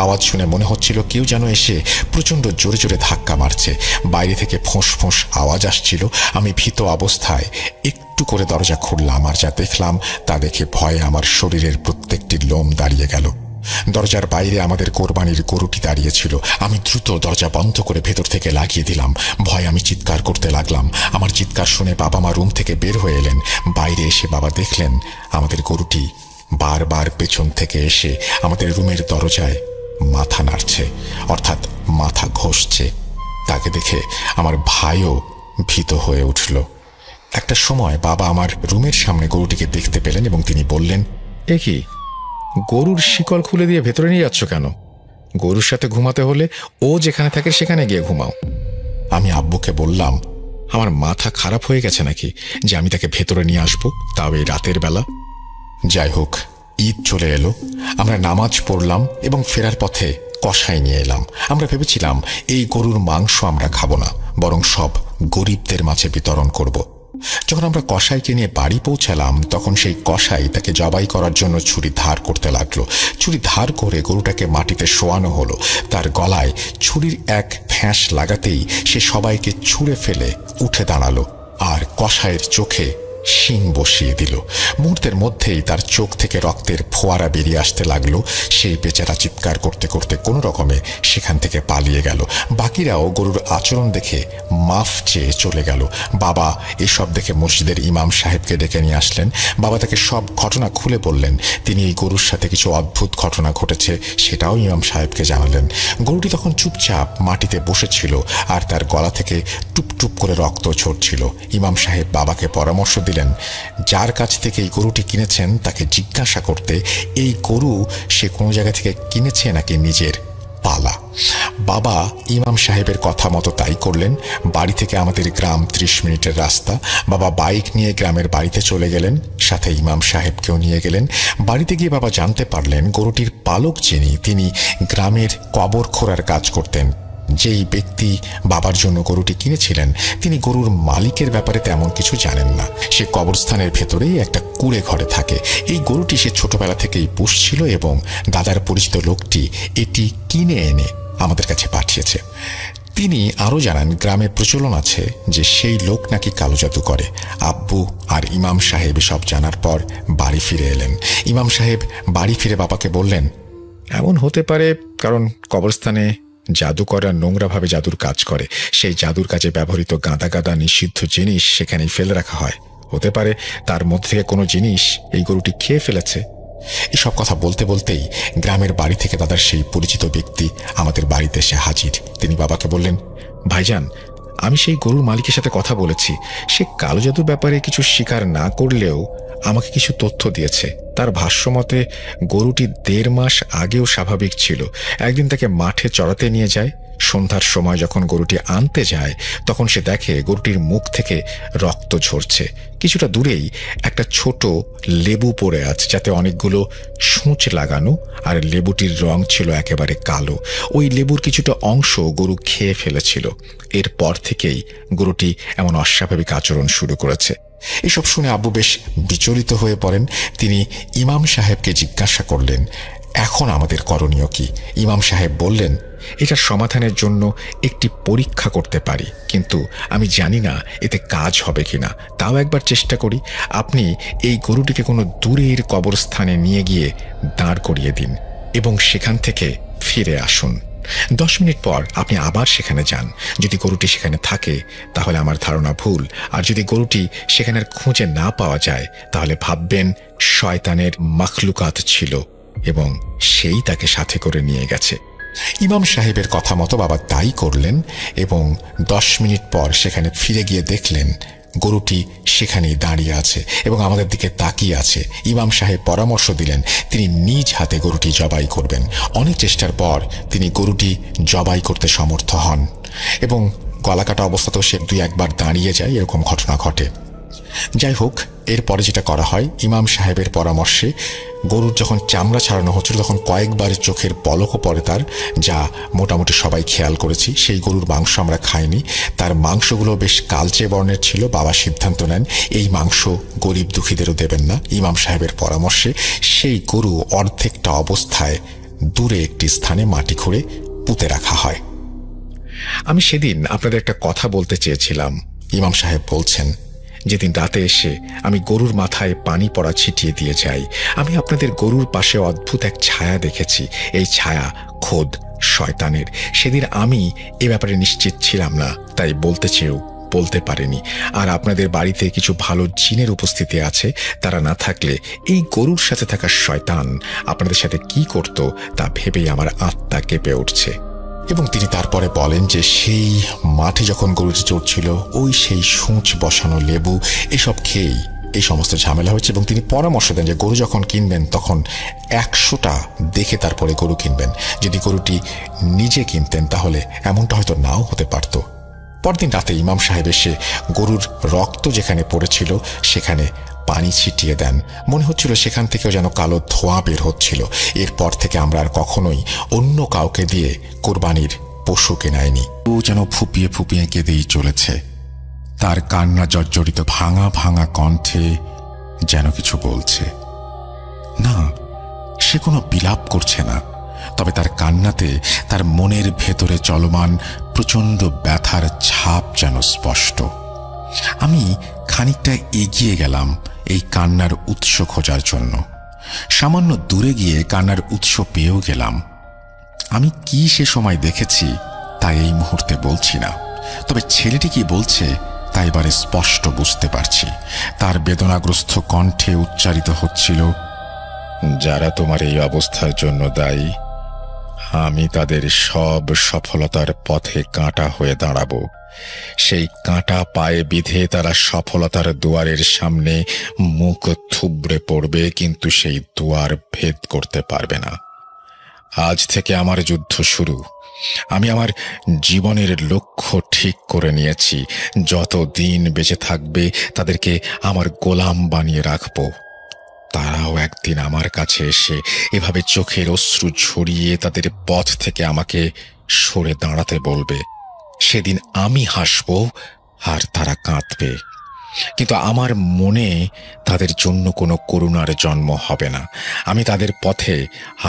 আওয়াজ শুনে মনে হচ্ছিল কেউ যেন এসে প্রচণ্ড জোরে জোরে ধাক্কা মারছে। বাইরে থেকে ফোঁস ফোঁস আওয়াজ আসছিল। আমি ভীত অবস্থায় একটু করে দরজা খুললাম, আর যা দেখলাম তা দেখে ভয়ে আমার শরীরের প্রত্যেকটি লোম দাঁড়িয়ে গেল। দরজার বাইরে আমাদের কোরবানির গরুটি দাঁড়িয়েছিল। আমি দ্রুত দরজা বন্ধ করে ভেতর থেকে লাগিয়ে দিলাম। ভয়ে আমি চিৎকার করতে লাগলাম। আমার চিৎকার শুনে বাবা মা রুম থেকে বের হয়ে এলেন। বাইরে এসে বাবা দেখলেন আমাদের গরুটি বারবার পেছন থেকে এসে আমাদের রুমের দরজায় মাথা নাড়ছে, অর্থাৎ মাথা ঘষছে। তাকে দেখে আমার ভাইও ভীত হয়ে উঠল। একটা সময় বাবা আমার রুমের সামনে গরুটিকে দেখতে পেলেন এবং তিনি বললেন, এ কি, গরুর শিকল খুলে দিয়ে ভেতরে নিয়ে যাচ্ছ কেন? গরুর সাথে ঘুমাতে হলে ও যেখানে থাকে সেখানে গিয়ে ঘুমাও। আমি আব্বুকে বললাম, আমার মাথা খারাপ হয়ে গেছে নাকি যে আমি তাকে ভেতরে নিয়ে আসবো, তাও এই রাতের বেলা? যাই হোক, ঈদ চলে এলো। আমরা নামাজ পড়লাম এবং ফেরার পথে কষাই নিয়ে এলাম। আমরা ভেবেছিলাম এই গরুর মাংস আমরা খাবো না, বরং সব গরিবদের মাঝে বিতরণ করব। যখন আমরা কষাইকে নিয়ে বাড়ি পৌঁছালাম তখন সেই কষাই তাকে জবাই করার জন্য ছুরি ধার করতে লাগলো। ছুরি ধার করে গরুটাকে মাটিতে শোয়ানো হলো। তার গলায় ছুরির এক ফ্যাঁস লাগাতেই সে সবাইকে ছুঁড়ে ফেলে উঠে দাঁড়ালো, আর কষাইয়ের চোখে শিং বসিয়ে দিল। মুহূর্তের মধ্যেই তার চোখ থেকে রক্তের ফোয়ারা বেরিয়ে আসতে লাগলো। সেই বেচারা চিৎকার করতে করতে কোনো রকমে সেখান থেকে পালিয়ে গেল। বাকিরাও গরুর আচরণ দেখে মাফ চেয়ে চলে গেল। বাবা এসব দেখে মসজিদের ইমাম সাহেবকে ডেকে নিয়ে আসলেন। বাবা তাকে সব ঘটনা খুলে বললেন। তিনি এই গরুর সাথে কিছু অদ্ভুত ঘটনা ঘটেছে সেটাও ইমাম সাহেবকে জানালেন। গরুটি তখন চুপচাপ মাটিতে বসেছিল আর তার গলা থেকে টুপটুপ করে রক্ত ঝরছিল। ইমাম সাহেব বাবাকে পরামর্শ দিলেন যার কাছ থেকে এই গরুটি কিনেছেন তাকে জিজ্ঞাসা করতে এই গরু সে কোনো জায়গা থেকে কিনেছে নাকি নিজের পালা। বাবা ইমাম সাহেবের কথা মতো তাই করলেন। বাড়ি থেকে আমাদের গ্রাম 30 মিনিটের রাস্তা। বাবা বাইক নিয়ে গ্রামের বাড়িতে চলে গেলেন, সাথে ইমাম সাহেবকেও নিয়ে গেলেন। বাড়িতে গিয়ে বাবা জানতে পারলেন গরুটির পালক যিনি তিনি গ্রামের কবর খোঁড়ার কাজ করতেন। যেই ব্যক্তি বাবার জন্য গরুটি কিনেছিলেন তিনি গরুর মালিকের ব্যাপারে তেমন কিছু জানেন না। সে কবরস্থানের ভেতরেই একটা কুঁড়ে ঘরে থাকে। এই গরুটি সে ছোটবেলা থেকেই পুষছিল এবং দাদার পরিচিত লোকটি এটি কিনে এনে আমাদের কাছে পাঠিয়েছে। তিনি আরও জানান গ্রামে প্রচলন আছে যে সেই লোক নাকি কালো জাদু করে। আব্বু আর ইমাম সাহেব সব জানার পর বাড়ি ফিরে এলেন। ইমাম সাহেব বাড়ি ফিরে বাবাকে বললেন, এমন হতে পারে কারণ কবরস্থানে জাদুকররা নোংরাভাবে জাদুর কাজ করে। সেই জাদুর কাজে ব্যবহৃত গাদা গাদা নিষিদ্ধ জিনিস সেখানেই ফেলে রাখা হয়। হতে পারে তার মধ্যে থেকে কোনো জিনিস এই গরুটি খেয়ে ফেলেছে। এসব কথা বলতে বলতেই গ্রামের বাড়ি থেকে দাদার সেই পরিচিত ব্যক্তি আমাদের বাড়িতে এসে হাজির। তিনি বাবাকে বললেন, ভাইজান, আমি সেই গরুর মালিকের সাথে কথা বলেছি। সে কালো জাদুর ব্যাপারে কিছু স্বীকার না করলেও আমাকে কিছু তথ্য দিয়েছে। তার ভাষ্যমতে গরুটি 1.5 মাস আগেও স্বাভাবিক ছিল। একদিন তাকে মাঠে চড়াতে নিয়ে যায়। সন্ধ্যার সময় যখন গরুটি আনতে যায় তখন সে দেখে গরুটির মুখ থেকে রক্ত ঝরছে। কিছুটা দূরেই একটা ছোট লেবু পড়ে আছে যাতে অনেকগুলো সূঁচ লাগানো, আর লেবুটির রং ছিল একেবারে কালো। ওই লেবুর কিছুটা অংশ গরু খেয়ে ফেলেছিল। এরপর থেকেই গরুটি এমন অস্বাভাবিক আচরণ শুরু করেছে। এসব শুনে আব্বু বেশ বিচলিত হয়ে পড়েন। তিনি ইমাম সাহেবকে জিজ্ঞাসা করলেন, এখন আমাদের করণীয় কি? ইমাম সাহেব বললেন, এটার সমাধানের জন্য একটি পরীক্ষা করতে পারি, কিন্তু আমি জানি না এতে কাজ হবে কিনা। তাও একবার চেষ্টা করি। আপনি এই গরুটিকে কোনো দূরের কবরস্থানে নিয়ে গিয়ে দাঁড় করিয়ে দিন এবং সেখান থেকে ফিরে আসুন। 10 মিনিট পর আপনি আবার সেখানে যান। যদি গরুটি সেখানে থাকে তাহলে আমার ধারণা ভুল, আর যদি গরুটি সেখানে খুঁজে না পাওয়া যায় তাহলে ভাববেন শয়তানের মাখলুকাত ছিল এবং সেই তাকে সাথে করে নিয়ে গেছে। ইমাম সাহেবের কথা মতো বাবা তাই করলেন এবং 10 মিনিট পর সেখানে ফিরে গিয়ে দেখলেন গরুটি সেখানেই দাঁড়িয়ে আছে এবং আমাদের দিকে তাকিয়ে আছে। ইমাম সাহেব পরামর্শ দিলেন তিনি নিজ হাতে গরুটি জবাই করবেন। অনেক চেষ্টার পর তিনি গরুটি জবাই করতে সমর্থ হন এবং গলাকাটা অবস্থাতেও সে 2-1 বার দাঁড়িয়ে যায়। এরকম ঘটনা ঘটে। যাই হোক, এরপরে যেটা করা হয়, ইমাম সাহেবের পরামর্শে গরুর যখন চামড়া ছাড়ানো হচ্ছিল তখন কয়েকবার চোখের পলকও পড়ে তার, যা মোটামুটি সবাই খেয়াল করেছি। সেই গরুর মাংস আমরা খাইনি। তার মাংসগুলো বেশ কালচে বর্ণের ছিল। বাবা সিদ্ধান্ত নেন এই মাংস গরিব দুঃখীদেরও দেবেন না। ইমাম সাহেবের পরামর্শে সেই গরু অর্ধেকটা অবস্থায় দূরে একটি স্থানে মাটি খুঁড়ে পুঁতে রাখা হয়। আমি সেদিন আপনাদের একটা কথা বলতে চেয়েছিলাম। ইমাম সাহেব বলছেন, যেদিন রাতে এসে আমি গরুর মাথায় পানি পড়া ছিটিয়ে দিয়ে যাই, আমি আপনাদের গরুর পাশে অদ্ভুত এক ছায়া দেখেছি। এই ছায়া খোদ শয়তানের। সেদিন আমি এ ব্যাপারে নিশ্চিত ছিলাম না, তাই বলতে চেয়েও বলতে পারেনি। আর আপনাদের বাড়িতে কিছু ভালো জিনের উপস্থিতি আছে। তারা না থাকলে এই গরুর সাথে থাকা শয়তান আপনাদের সাথে কি করত তা ভেবেই আমার আত্মা কেঁপে উঠছে। এবং তিনি তারপরে বলেন যে সেই মাঠে যখন গরুটি চড়ছিল ওই সেই সূঁচ বসানো লেবু এসব খেয়েই এই সমস্ত ঝামেলা হয়েছে। এবং তিনি পরামর্শ দেন যে গরু যখন কিনবেন তখন 100টা দেখে তারপরে গরু কিনবেন। যদি গরুটি নিজে কিনতেন তাহলে এমনটা হয়তো নাও হতে পারত। পরদিন রাতে ইমাম সাহেব এসে গরুর রক্ত যেখানে পড়েছিল সেখানে পানি ছিটিয়ে দেন। মনে হচ্ছিল সেখান থেকেও যেন কালো ধোঁয়া বের হচ্ছিল। এরপর থেকে আমরা আর কখনোই অন্য কাউকে দিয়ে কোরবানির পশু কেনাইনি। ও যেন ফুপিয়ে ফুপিয়ে কেঁদেই চলেছে। তার কান্না জর্জরিত ভাঙা ভাঙা কণ্ঠে যেন কিছু বলছে। না, সে কোনো বিলাপ করছে না, তবে তার কান্নাতে তার মনের ভেতরে চলমান প্রচণ্ড ব্যথার ছাপ যেন স্পষ্ট। আমি খানিকটা এগিয়ে গেলাম এই কান্নার উৎস খোঁজার জন্য। সামান্য দূরে গিয়ে কান্নার উৎস পেয়েও গেলাম। আমি কি সে সময় দেখেছি তা এই মুহূর্তে বলছি না, তবে ছেলেটি কি বলছে তা এবারে স্পষ্ট বুঝতে পারছি। তার বেদনাগ্রস্ত কণ্ঠে উচ্চারিত হচ্ছিল, যারা তোমার এই অবস্থার জন্য দায়ী, আমি তাদের সব সফলতার পথে কাঁটা হয়ে দাঁড়াবো। সেই কাঁটা পায়ে বিধে তারা সফলতার দুয়ারের সামনে মুখ থুবড়ে পড়বে, কিন্তু সেই দুয়ার ভেদ করতে পারবে না। আজ থেকে আমার যুদ্ধ শুরু। আমি আমার জীবনের লক্ষ্য ঠিক করে নিয়েছি। যত দিন বেঁচে থাকবে তাদেরকে আমার গোলাম বানিয়ে রাখবো। তারাও একদিন আমার কাছে এসে এভাবে চোখের অশ্রু ঝরিয়ে তাদের পথ থেকে আমাকে সরে দাঁড়াতে বলবে। সেদিন আমি হাসবো আর তারা কাঁদবে, কিন্তু আমার মনে তাদের জন্য কোনো করুণার জন্ম হবে না। আমি তাদের পথে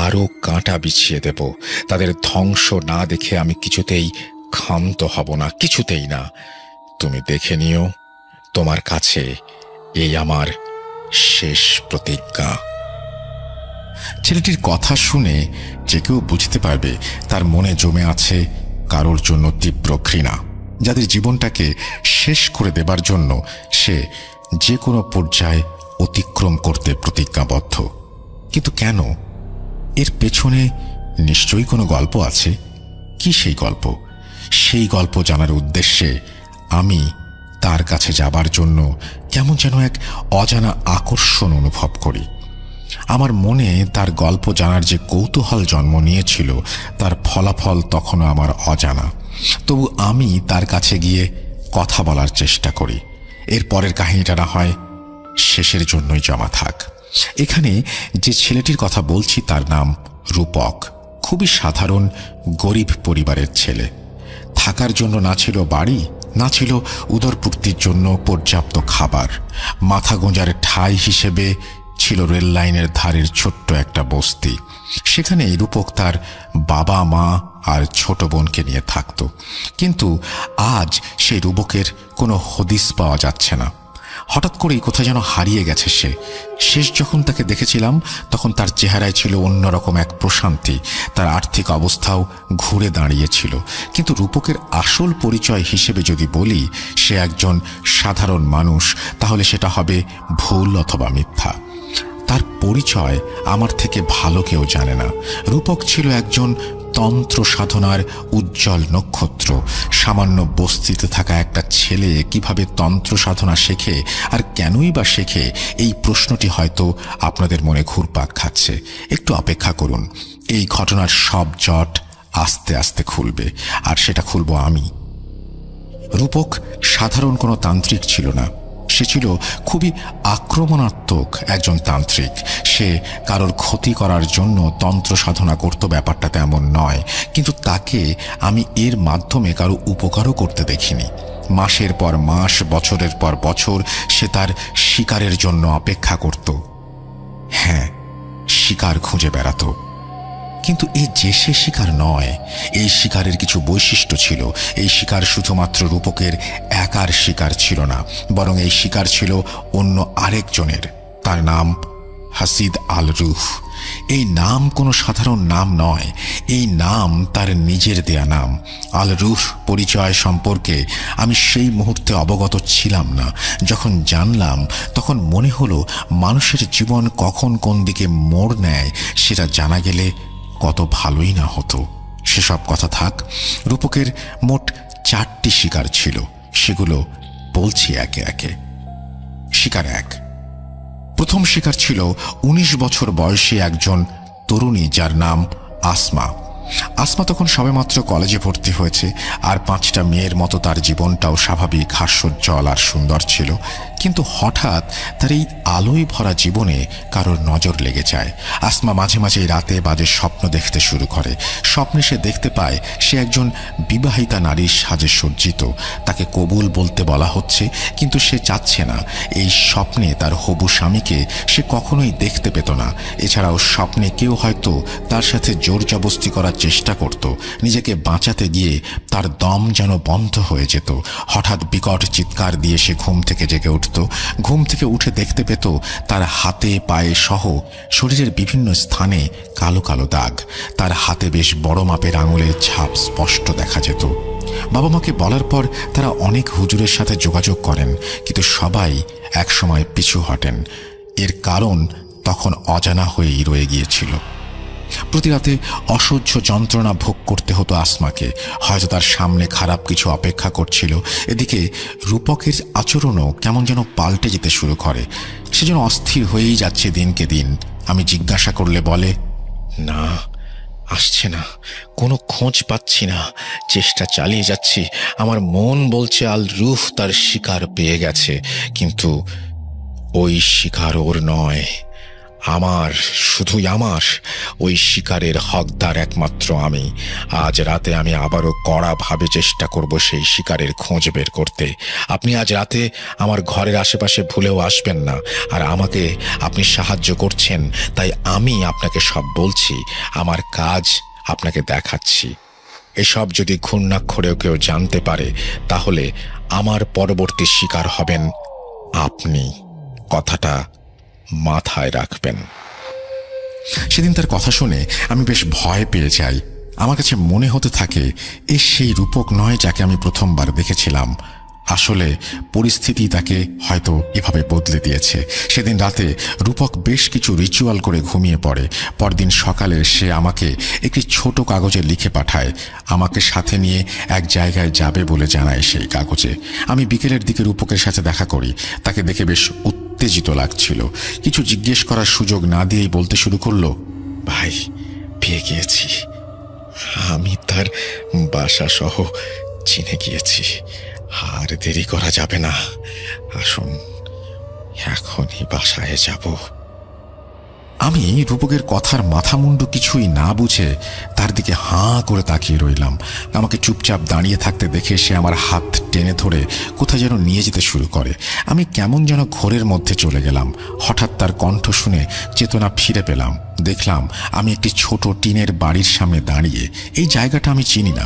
আরও কাঁটা বিছিয়ে দেব। তাদের ধ্বংস না দেখে আমি কিছুতেই ক্ষান্ত হব না, কিছুতেই না। তুমি দেখে নিও, তোমার কাছে এই আমার শেষ প্রতিজ্ঞা। ছেলেটির কথা শুনে যে কেউ বুঝতে পারবে তার মনে জমে আছে কারোর জন্য তীব্র ঘৃণা, যাদের জীবনটাকে শেষ করে দেবার জন্য সে যে কোনো পর্যায়ে অতিক্রম করতে প্রতিজ্ঞাবদ্ধ। কিন্তু কেন? এর পেছনে নিশ্চয়ই কোনো গল্প আছে। কি সেই গল্প? সেই গল্প জানার উদ্দেশ্যে আমি তার কাছে যাবার জন্য কেমন যেন এক অজানা আকর্ষণ অনুভব করি। আমার মনে তার গল্প জানার যে কৌতূহল জন্ম নিয়েছিল তার ফলাফল তখনও আমার অজানা। তবু আমি তার কাছে গিয়ে কথা বলার চেষ্টা করি। এর পরের কাহিনীটা না হয় শেষের জন্যই জমা থাক। এখানে যে ছেলেটির কথা বলছি তার নাম রূপক। খুবই সাধারণ গরিব পরিবারের ছেলে। থাকার জন্য না ছিল বাড়ি, না ছিল উদরপূর্তির জন্য পর্যাপ্ত খাবার। মাথা গোঁজার ঠাঁই হিসেবে ছিল রেল লাইনের ধারের ছোট্ট একটা বস্তি। সেখানে রূপক তার বাবা মা আর ছোট বোনকে নিয়ে থাকত। কিন্তু আজ সেই রূপকের কোনো হদিস পাওয়া যাচ্ছে না। হঠাৎ করেই কোথায় যেন হারিয়ে গেছে সে। শেষ যখন তাকে দেখেছিলাম তখন তার চেহারায় ছিল অন্যরকম এক প্রশান্তি। তার আর্থিক অবস্থাও ঘুরে দাঁড়িয়েছিল। কিন্তু রূপকের আসল পরিচয় হিসেবে যদি বলি সে একজন সাধারণ মানুষ, তাহলে সেটা হবে ভুল অথবা মিথ্যা। তার পরিচয় আমার থেকে ভালো কেউ জানে না। রূপক ছিল একজন তন্ত্র সাধনার উজ্জ্বল নক্ষত্র। সামান্য বস্তিতে থাকা একটা ছেলে কিভাবে তন্ত্র সাধনা শেখে আর কেনই বা শেখে, এই প্রশ্নটি হয়তো আপনাদের মনে ঘুরপাক খাচ্ছে। একটু অপেক্ষা করুন, এই ঘটনার সব জট আস্তে আস্তে খুলবে, আর সেটা খুলব আমি। রূপক সাধারণ কোনো তান্ত্রিক ছিল না। সে ছিল খুবই আক্রমণাত্মক একজন তান্ত্রিক। সে কারোর ক্ষতি করার জন্য তন্ত্র সাধনা করত, ব্যাপারটা তেমন নয়। কিন্তু তাকে আমি এর মাধ্যমে কারো উপকারও করতে দেখিনি। মাসের পর মাস, বছরের পর বছর সে তার শিকারের জন্য অপেক্ষা করত। হ্যাঁ, শিকার খুঁজে বেড়াত। কিন্তু এই যে সে শিকার নয়, এই শিকারের কিছু বৈশিষ্ট্য ছিল। এই শিকার শুধুমাত্র রূপকের একার শিকার ছিল না, বরং এই শিকার ছিল অন্য আরেকজনের। তার নাম হাসিদ আল রুহ। এই নাম কোনো সাধারণ নাম নয়, এই নাম তার নিজের দেয়া নাম। আল রুহ পরিচয় সম্পর্কে আমি সেই মুহূর্তে অবগত ছিলাম না। যখন জানলাম তখন মনে হলো মানুষের জীবন কখন কোন দিকে মোড় নেয় সেটা জানা গেলে কত ভালোই না হতো। সেসব কথা থাক। রূপকের মোট 4টি শিকার ছিল, সেগুলো বলছি একে একে। শিকার 1। প্রথম শিকার ছিল 19 বছর বয়সী একজন তরুণী যার নাম আসমা। আসমা তখন সবেমাত্র কলেজে ভর্তি হয়েছে, আর 5টা মেয়ের মতো তার জীবনটাও স্বাভাবিক, হাস্যোজ্জ্বল আর সুন্দর ছিল। কিন্তু হঠাৎ তার এই আলোয় ভরা জীবনে কারোর নজর লেগে যায়। আসমা মাঝে মাঝে রাতে বাজে স্বপ্ন দেখতে শুরু করে। স্বপ্নে সে দেখতে পায় সে একজন বিবাহিতা নারীর সাজে সজ্জিত, তাকে কবুল বলতে বলা হচ্ছে, কিন্তু সে চাচ্ছে না। এই স্বপ্নে তার হবু স্বামীকে সে কখনোই দেখতে পেত না। এছাড়াও স্বপ্নে কেউ হয়তো তার সাথে জোর জবস্তি করার চেষ্টা করত। নিজেকে বাঁচাতে গিয়ে তার দম যেন বন্ধ হয়ে যেত। হঠাৎ বিকট চিৎকার দিয়ে সে ঘুম থেকে জেগে উঠত। ঘুম থেকে উঠে দেখতে পেত তার হাতে পায়ে সহ শরীরের বিভিন্ন স্থানে কালো কালো দাগ। তার হাতে বেশ বড় মাপের আঙুলের ছাপ স্পষ্ট দেখা যেত। বাবা মাকে বলার পর তারা অনেক হুজুরের সাথে যোগাযোগ করেন, কিন্তু সবাই একসময় পিছু হটেন। এর কারণ তখন অজানা হয়েই রয়ে গিয়েছিল। প্রতি রাতে অসহ্য যন্ত্রণা ভোগ করতে হতো আসমাকে। হয়তো তার সামনে খারাপ কিছু অপেক্ষা করছিল। এদিকে রূপকের আচরণও কেমন যেন পাল্টে যেতে শুরু করে। সে যেন অস্থির হয়েই যাচ্ছে দিনকে দিন। আমি জিজ্ঞাসা করলে বলে, না, আসছে না, কোনো খোঁজ পাচ্ছি না, চেষ্টা চালিয়ে যাচ্ছি। আমার মন বলছে আল রুহ তার শিকার পেয়ে গেছে, কিন্তু ওই শিকার ওর নয়, আমার, শুধুই আমার। ওই শিকারের হকদার একমাত্র আমি। আজ রাতে আমি আবারও কড়াভাবে চেষ্টা করব সেই শিকারের খোঁজ বের করতে। আপনি আজ রাতে আমার ঘরের আশেপাশে ভুলেও আসবেন না। আর আমাকে আপনি সাহায্য করছেন, তাই আমি আপনাকে সব বলছি। আমার কাজ আপনাকে দেখাচ্ছি। এসব যদি ঘূর্ণাক্ষরেও কেউ জানতে পারে, তাহলে আমার পরবর্তী শিকার হবেন আপনি। কথাটা মাথায় রাখবেন। সেদিন তার কথা শুনে আমি বেশ ভয় পেয়ে যাই। আমার কাছে মনে হতে থাকে এ সেই রূপক নয় যাকে আমি প্রথমবার দেখেছিলাম। আসলে পরিস্থিতি তাকে হয়তো এভাবে বদলে দিয়েছে। সেদিন রাতে রূপক বেশ কিছু রিচুয়াল করে ঘুমিয়ে পড়ে। পরদিন সকালে সে আমাকে একটি ছোট কাগজে লিখে পাঠায়। আমাকে সাথে নিয়ে এক জায়গায় যাবে বলে জানায় সেই কাগজে। আমি বিকেলের দিকে রূপকের সাথে দেখা করি। তাকে দেখে বেশ উত্তেজিত লাগছিল। কিছু জিজ্ঞেস করার সুযোগ না দিয়েই বলতে শুরু করলো, ভাই, পেয়ে গিয়েছি। আমি তার বাসা সহ চিনে গিয়েছি। আর দেরি করা যাবে না, আসুন এখনই বাসায় যাব। আমি রূপকের কথার মাথামুন্ডু কিছুই না বুঝে তার দিকে হাঁ করে তাকিয়ে রইলাম। আমাকে চুপচাপ দাঁড়িয়ে থাকতে দেখে সে আমার হাত টেনে ধরে কোথায় যেন নিয়ে যেতে শুরু করে। আমি কেমন যেন ঘোরের মধ্যে চলে গেলাম। হঠাৎ তার কণ্ঠ শুনে চেতনা ফিরে পেলাম। দেখলাম আমি একটি ছোট টিনের বাড়ির সামনে দাঁড়িয়ে। এই জায়গাটা আমি চিনি না,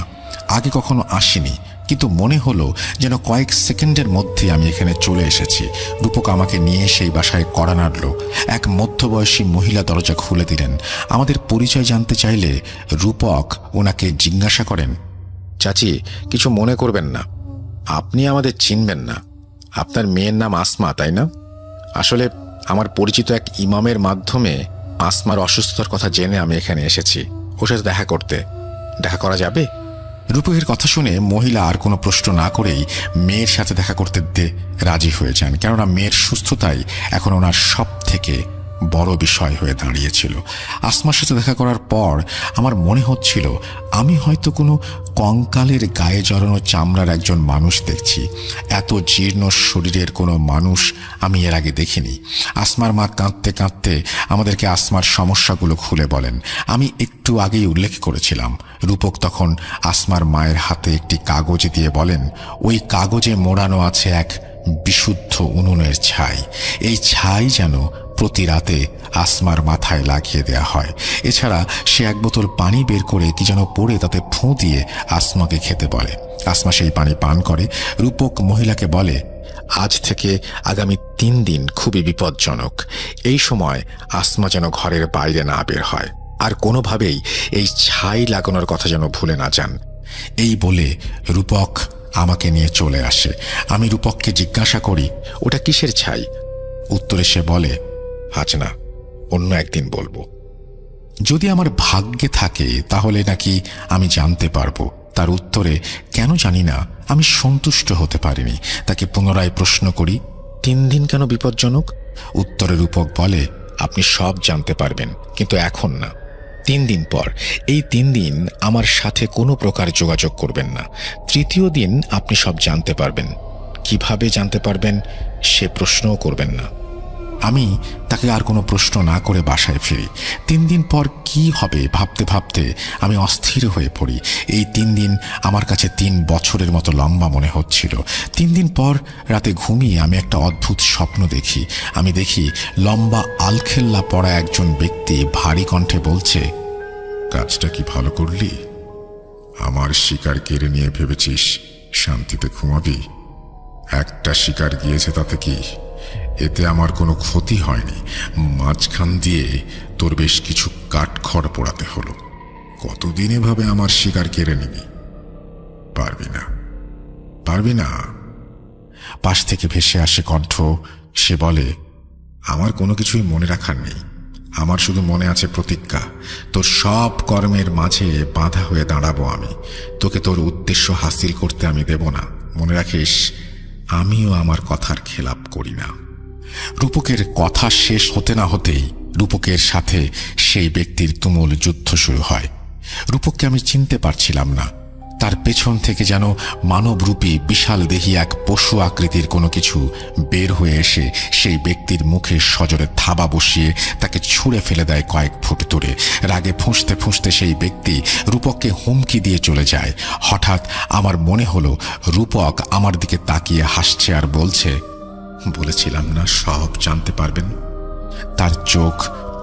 আগে কখনো আসিনি, কিন্তু মনে হলো যেন কয়েক সেকেন্ডের মধ্যে আমি এখানে চলে এসেছি। রূপক আমাকে নিয়ে সেই বাসায় কড়া নাড়ল। এক মধ্যবয়সী মহিলা দরজা খুলে দিলেন। আমাদের পরিচয় জানতে চাইলে রূপক ওনাকে জিজ্ঞাসা করেন, চাচি, কিছু মনে করবেন না, আপনি আমাদের চিনবেন না। আপনার মেয়ের নাম আসমা, তাই না? আসলে আমার পরিচিত এক ইমামের মাধ্যমে আসমার অসুস্থতার কথা জেনে আমি এখানে এসেছি ওর সাথে দেখা করতে। দেখা করা যাবে? রূপকের কথা শুনে মহিলা আর কোনো প্রশ্ন না করেই মেয়ের সাথে দেখা করতে রাজি হয়ে যান। কেননা মেয়ের সুস্থতাই এখন ওনার সব থেকে বড় বিষয় হয়ে দাঁড়িয়েছিল। আসমার সাথে দেখা করার পর আমার মনে হচ্ছিল আমি হয়তো কোনো কঙ্কালের গায়ে জড়ানো চামড়ার একজন মানুষ দেখছি। এত জীর্ণ শরীরের কোনো মানুষ আমি এর আগে দেখিনি। আসমার মা কাঁদতে কাঁদতে আমাদেরকে আসমার সমস্যাগুলো খুলে বলেন। আমি একটু আগেই উল্লেখ করেছিলাম। রূপক তখন আসমার মায়ের হাতে একটি কাগজ দিয়ে বলেন, ওই কাগজে মোড়ানো আছে এক বিশুদ্ধ উনুনের ছাই। এই ছাই যেন প্রতি রাতে আসমার মাথায় লাগিয়ে দেয়া হয়। এছাড়া সে এক বোতল পানি বের করে কি যেন পড়ে তাতে ফু দিয়ে আসমাকে খেতে বলে। আসমা সেই পানি পান করে। রূপক মহিলাকে বলে, আজ থেকে আগামী 3 দিন খুবই বিপজ্জনক। এই সময় আসমা যেন ঘরের বাইরে না বের হয়, আর কোনোভাবেই এই ছাই লাগানোর কথা যেন ভুলে না যান। এই বলে রূপক আমাকে নিয়ে চলে আসে। আমি রূপককে জিজ্ঞাসা করি, ওটা কিসের ছাই? উত্তরে সে বলে, আজ না, অন্য একদিন বলবো। যদি আমার ভাগ্যে থাকে তাহলে নাকি আমি জানতে পারবো। তার উত্তরে কেন জানি না আমি সন্তুষ্ট হতে পারিনি। তাকে পুনরায় প্রশ্ন করি, 3 দিন কেন বিপজ্জনক? উত্তরে রূপক বলে, আপনি সব জানতে পারবেন, কিন্তু এখন না, 3 দিন পর। এই 3 দিন আমার সাথে কোনো প্রকার যোগাযোগ করবেন না। 3য় দিন আপনি সব জানতে পারবেন, কিভাবে জানতে পারবেন সে প্রশ্নও করবেন না। আমি তাকে আর কোনো প্রশ্ন না করে বাসায় ফিরি। 3 দিন পর কি হবে ভাবতে ভাবতে আমি অস্থির হয়ে পড়ি। এই 3 দিন আমার কাছে 3 বছরের মতো লম্বা মনে হচ্ছিল। 3 দিন পর রাতে ঘুমিয়ে আমি একটা অদ্ভুত স্বপ্ন দেখি। আমি দেখি লম্বা আলখেল্লা পরা একজন ব্যক্তি ভারী কণ্ঠে বলছে, কাজটা কি ভালো করলি? আমার শিকার কেড়ে নিয়ে ভেবেছিস শান্তিতে ঘুমাবি? একটা শিকার গিয়েছে তাতে কি? এতে আমার কোনো ক্ষতি হয়নি, মাঝখান দিয়ে তোর বেশ কিছু কাঠখড় পোড়াতে হলো। কতদিন এভাবে আমার শিকার কেড়ে নিবি? পারবি না, পারবি না। পাশ থেকে ভেসে আসে কণ্ঠ। সে বলে, আমার কোনো কিছুই মনে রাখার নেই, আমার শুধু মনে আছে প্রতিজ্ঞা। তোর সব কর্মের মাঝে বাধা হয়ে দাঁড়াবো আমি। তোকে তোর উদ্দেশ্য হাসিল করতে আমি দেব না। মনে রাখিস, আমিও আমার কথার খেলাপ করি না। রূপকের কথা শেষ হতে না হতেই রূপকের সাথে সেই ব্যক্তির তুমুল যুদ্ধ শুরু হয়। রূপককে আমি চিনতে পারছিলাম না। তার পেছন থেকে যেন মানবরূপী বিশাল দেহী এক পশু আকৃতির কোনো কিছু বের হয়ে এসে সেই ব্যক্তির মুখে সজোরে থাবা বসিয়ে তাকে ছুঁড়ে ফেলে দেয় কয়েক ফুট দূরে। রাগে ফুঁসতে ফুঁসতে সেই ব্যক্তি রূপককে হুমকি দিয়ে চলে যায়। হঠাৎ আমার মনে হলো রূপক আমার দিকে তাকিয়ে হাসছে আর বলছে, বলেছিলাম না সব জানতে পারবেন। তার চোখ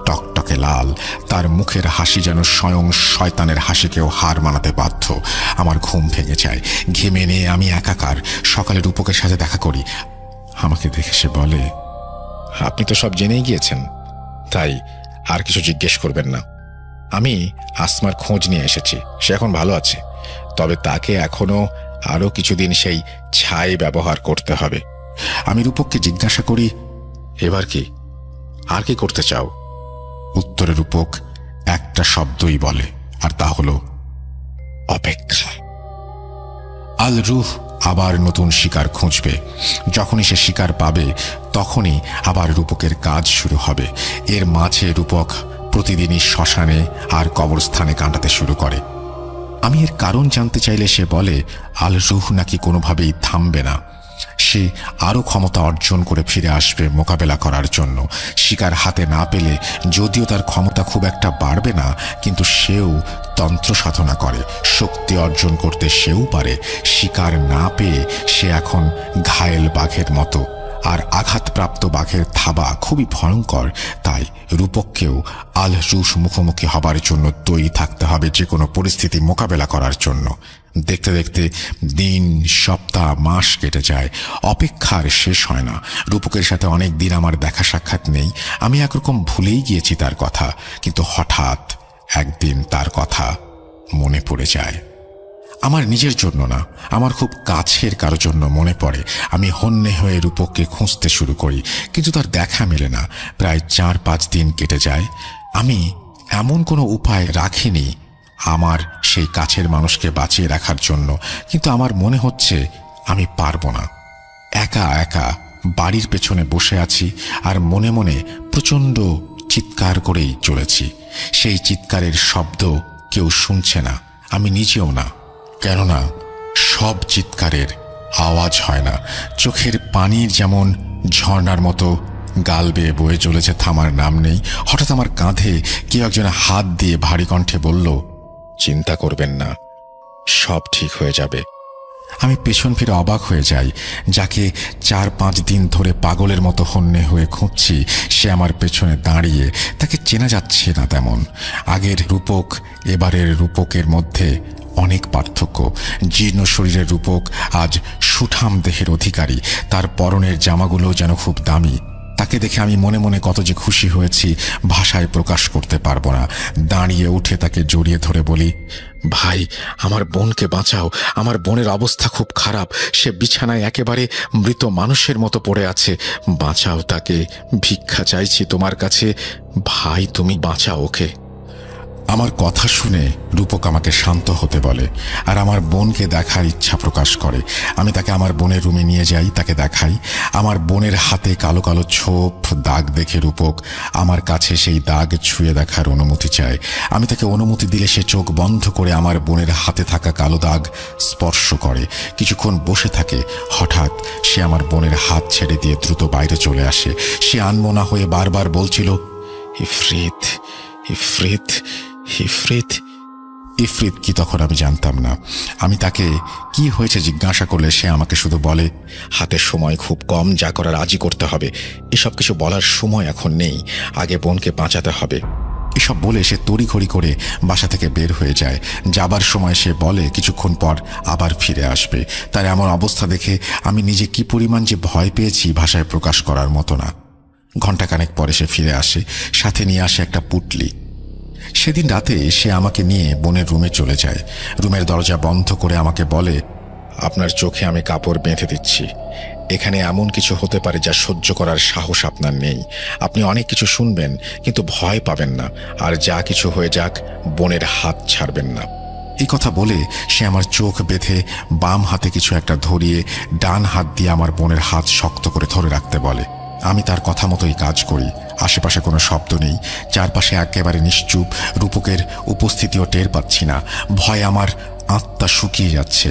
টকটকে লাল, তার মুখের হাসি যেন স্বয়ং শয়তানের হাসিকেও হার মানাতে বাধ্য। আমার ঘুম ভেঙে যায়, ঘেমে নিয়ে আমি একাকার। সকালে রূপকের সাথে দেখা করি। আমাকে দেখে সে বলে, আপনি তো সব জেনেই গিয়েছেন, তাই আর কিছু জিজ্ঞেস করবেন না। আমি আসমার খোঁজ নিয়ে এসেছি, সে এখন ভালো আছে, তবে তাকে এখনো আরো কিছুদিন সেই ছাই ব্যবহার করতে হবে। আমি রূপককে জিজ্ঞাসা করি, এবার কি, আর কি করতে চাও? উত্তরে রূপক একটা শব্দই বলে, আর তা হলো অপেক্ষা। আল রুহ আবার নতুন শিকার খুঁজবে। যখনই সে শিকার পাবে তখনই আবার রূপকের কাজ শুরু হবে। এর মাঝে রূপক প্রতিদিনই শ্মশানে আর কবরস্থানে কাটাতে শুরু করে। আমি এর কারণ জানতে চাইলে সে বলে, আল রুহ নাকি কোনোভাবেই থামবে না। সে আরও ক্ষমতা অর্জন করে ফিরে আসবে মোকাবেলা করার জন্য। শিকার হাতে না পেলে যদিও তার ক্ষমতা খুব একটা বাড়বে না, কিন্তু সেও তন্ত্র সাধনা করে, শক্তি অর্জন করতে সেও পারে। শিকার না পেয়ে সে এখন ঘায়েল বাঘের মতো, আর আঘাতপ্রাপ্ত বাঘের থাবা খুবই ভয়ঙ্কর। তাই রূপককেও আল রুহ মুখোমুখি হবার জন্য তৈরি থাকতে হবে যে কোনো পরিস্থিতি মোকাবেলা করার জন্য। দেখতে দেখতে দিন, সপ্তাহ, মাস কেটে যায়। অপেক্ষার শেষ হয় না। রূপকের সাথে অনেক দিন আমার দেখা সাক্ষাৎ নেই। আমি একরকম ভুলেই গিয়েছি তার কথা, কিন্তু হঠাৎ একদিন তার কথা মনে পড়ে যায়। আমার নিজের জন্য না, আমার খুব কাছের কারো জন্য মনে পড়ে। আমি হন্যে হয়ে রূপককে খুঁজতে শুরু করি, কিন্তু তার দেখা মেলে না। প্রায় 4-5 দিন কেটে যায়। আমি এমন কোনো উপায় রাখিনি আমার সেই কাছের মানুষকে বাঁচিয়ে রাখার জন্য, কিন্তু আমার মনে হচ্ছে আমি পারবো না। একা একা বাড়ির পেছনে বসে আছি আর মনে মনে প্রচণ্ড চিৎকার করেই চলেছি। সেই চিৎকারের শব্দ কেউ শুনছে না, আমি নিজেও না। কেননা সব চিৎকারের আওয়াজ হয় না। চোখের পানির যেমন ঝর্ণার মতো গাল বেয়ে বয়ে চলেছে, থামার নাম নেই। হঠাৎ আমার কাঁধে কেউ একজন হাত দিয়ে ভারী কণ্ঠে বলল, চিন্তা করবেন না, সব ঠিক হয়ে যাবে। আমি পেছন ফিরে অবাক হয়ে যাই। যাকে 4-5 দিন ধরে পাগলের মতো হন্যে হয়ে খুঁজছি, সে আমার পেছনে দাঁড়িয়ে। তাকে চেনা যাচ্ছে না তেমন। আগের রূপক এবারের রূপকের মধ্যে অনেক পার্থক্য। জীর্ণ শরীরের রূপক আজ সুঠাম দেহের অধিকারী। তার পরনের জামাগুলো যেন খুব দামি। তাকে দেখে আমি মনে মনে কত যে খুশি হয়েছি ভাষায় প্রকাশ করতে পারবো না। দাঁড়িয়ে উঠে তাকে জড়িয়ে ধরে বলি, ভাই, আমার বোনকে বাঁচাও, আমার বোনের অবস্থা খুব খারাপ, সে বিছানায় একেবারে মৃত মানুষের মতো পড়ে আছে, বাঁচাও তাকে, ভিক্ষা চাইছি তোমার কাছে, ভাই তুমি বাঁচাও ওকে। আমার কথা শুনে রূপক আমাকে শান্ত হতে বলে আর আমার বোনকে দেখার ইচ্ছা প্রকাশ করে। আমি তাকে আমার বোনের রুমে নিয়ে যাই, তাকে দেখাই। আমার বোনের হাতে কালো কালো ছোপ দাগ দেখে রূপক আমার কাছে সেই দাগ ছুঁয়ে দেখার অনুমতি চায়। আমি তাকে অনুমতি দিলে সে চোখ বন্ধ করে আমার বোনের হাতে থাকা কালো দাগ স্পর্শ করে। কিছুক্ষণ বসে থাকে। হঠাৎ সে আমার বোনের হাত ছেড়ে দিয়ে দ্রুত বাইরে চলে আসে। সে আনমনা হয়ে বারবার বলছিল, ইফরিত, ইফরিত, ইফরিত। ইফরিত কি তখন আমি জানতাম না। আমি তাকে কি হয়েছে জিজ্ঞাসা করলে সে আমাকে শুধু বলে, হাতের সময় খুব কম, যা করার আজই করতে হবে। এসব কিছু বলার সময় এখন নেই, আগে বোনকে বাঁচাতে হবে। এসব বলে সে তড়িঘড়ি করে বাসা থেকে বের হয়ে যায়। যাবার সময় সে বলে কিছুক্ষণ পর আবার ফিরে আসবে। তার এমন অবস্থা দেখে আমি নিজে কি পরিমাণ যে ভয় পেয়েছি ভাষায় প্রকাশ করার মতো না। ঘণ্টাখানেক পরে সে ফিরে আসে, সাথে নিয়ে আসে একটা পুটলি। সেদিন রাতে সে আমাকে নিয়ে বোনের রুমে চলে যায়। রুমের দরজা বন্ধ করে আমাকে বলে, আপনার চোখে আমি কাপড় বেঁধে দিচ্ছি। এখানে এমন কিছু হতে পারে যা সহ্য করার সাহস আপনার নেই। আপনি অনেক কিছু শুনবেন কিন্তু ভয় পাবেন না, আর যা কিছু হয়ে যাক বোনের হাত ছাড়বেন না। এই কথা বলে সে আমার চোখ বেঁধে বাম হাতে কিছু একটা ধরিয়ে ডান হাত দিয়ে আমার বোনের হাত শক্ত করে ধরে রাখতে বলে। আমি তার কথা মতোই কাজ করি। আশেপাশে কোনো শব্দ নেই, চারপাশে একেবারে নিশ্চুপ। রূপকের উপস্থিতিও টের পাচ্ছি না। ভয়ে আমার আত্মা শুকিয়ে যাচ্ছে।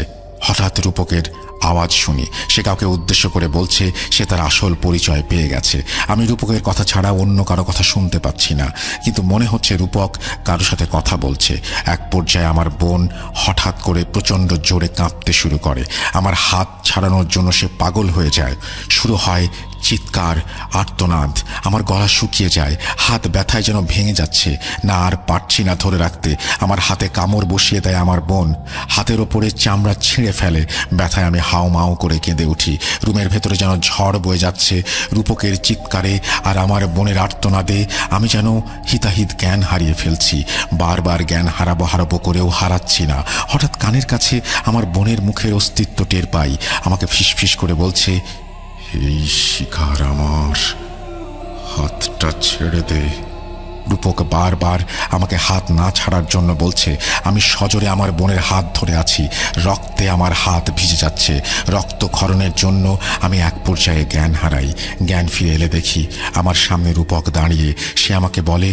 হঠাৎ রূপকের আওয়াজ শুনি। সে কাউকে উদ্দেশ্য করে বলছে সে তার আসল পরিচয় পেয়ে গেছে। আমি রূপকের কথা ছাড়া অন্য কারো কথা শুনতে পাচ্ছি না, কিন্তু মনে হচ্ছে রূপক কারোর সাথে কথা বলছে। এক পর্যায়ে আমার বোন হঠাৎ করে প্রচণ্ড জোরে কাঁপতে শুরু করে। আমার হাত ছাড়ানোর জন্য সে পাগল হয়ে যায়। শুরু হয় চিৎকার, আর্তনাদ। আমার গলা শুকিয়ে যায়, হাত ব্যথায় যেন ভেঙে যাচ্ছে। না আর পারছি না ধরে রাখতে। আমার হাতে কামড় বসিয়ে দেয় আমার বোন। হাতের ওপরে চামড়া ছিঁড়ে ফেলে। ব্যথায় আমি হাও মাও করে কেঁদে উঠি। রুমের ভেতরে যেন ঝড় বয়ে যাচ্ছে। রূপকের চিৎকারে আর আমার বোনের আর্তনাদে আমি যেন হিতাহিত জ্ঞান হারিয়ে ফেলছি। বারবার জ্ঞান হারাবো করেও হারাচ্ছি না। হঠাৎ কানের কাছে আমার বোনের মুখের অস্তিত্ব টের পাই। আমাকে ফিসফিস করে বলছে, এই শিকার আমার, হাতটা ছেড়ে দে। রূপক বারবার আমাকে হাত না ছাড়ার জন্য বলছে। আমি সজোরে আমার বোনের হাত ধরে আছি। রক্তে আমার হাত ভিজে যাচ্ছে। রক্তক্ষরণের জন্য আমি এক পর্যায়ে জ্ঞান হারাই। জ্ঞান ফিরে এলে দেখি আমার সামনে রূপক দাঁড়িয়ে। সে আমাকে বলে,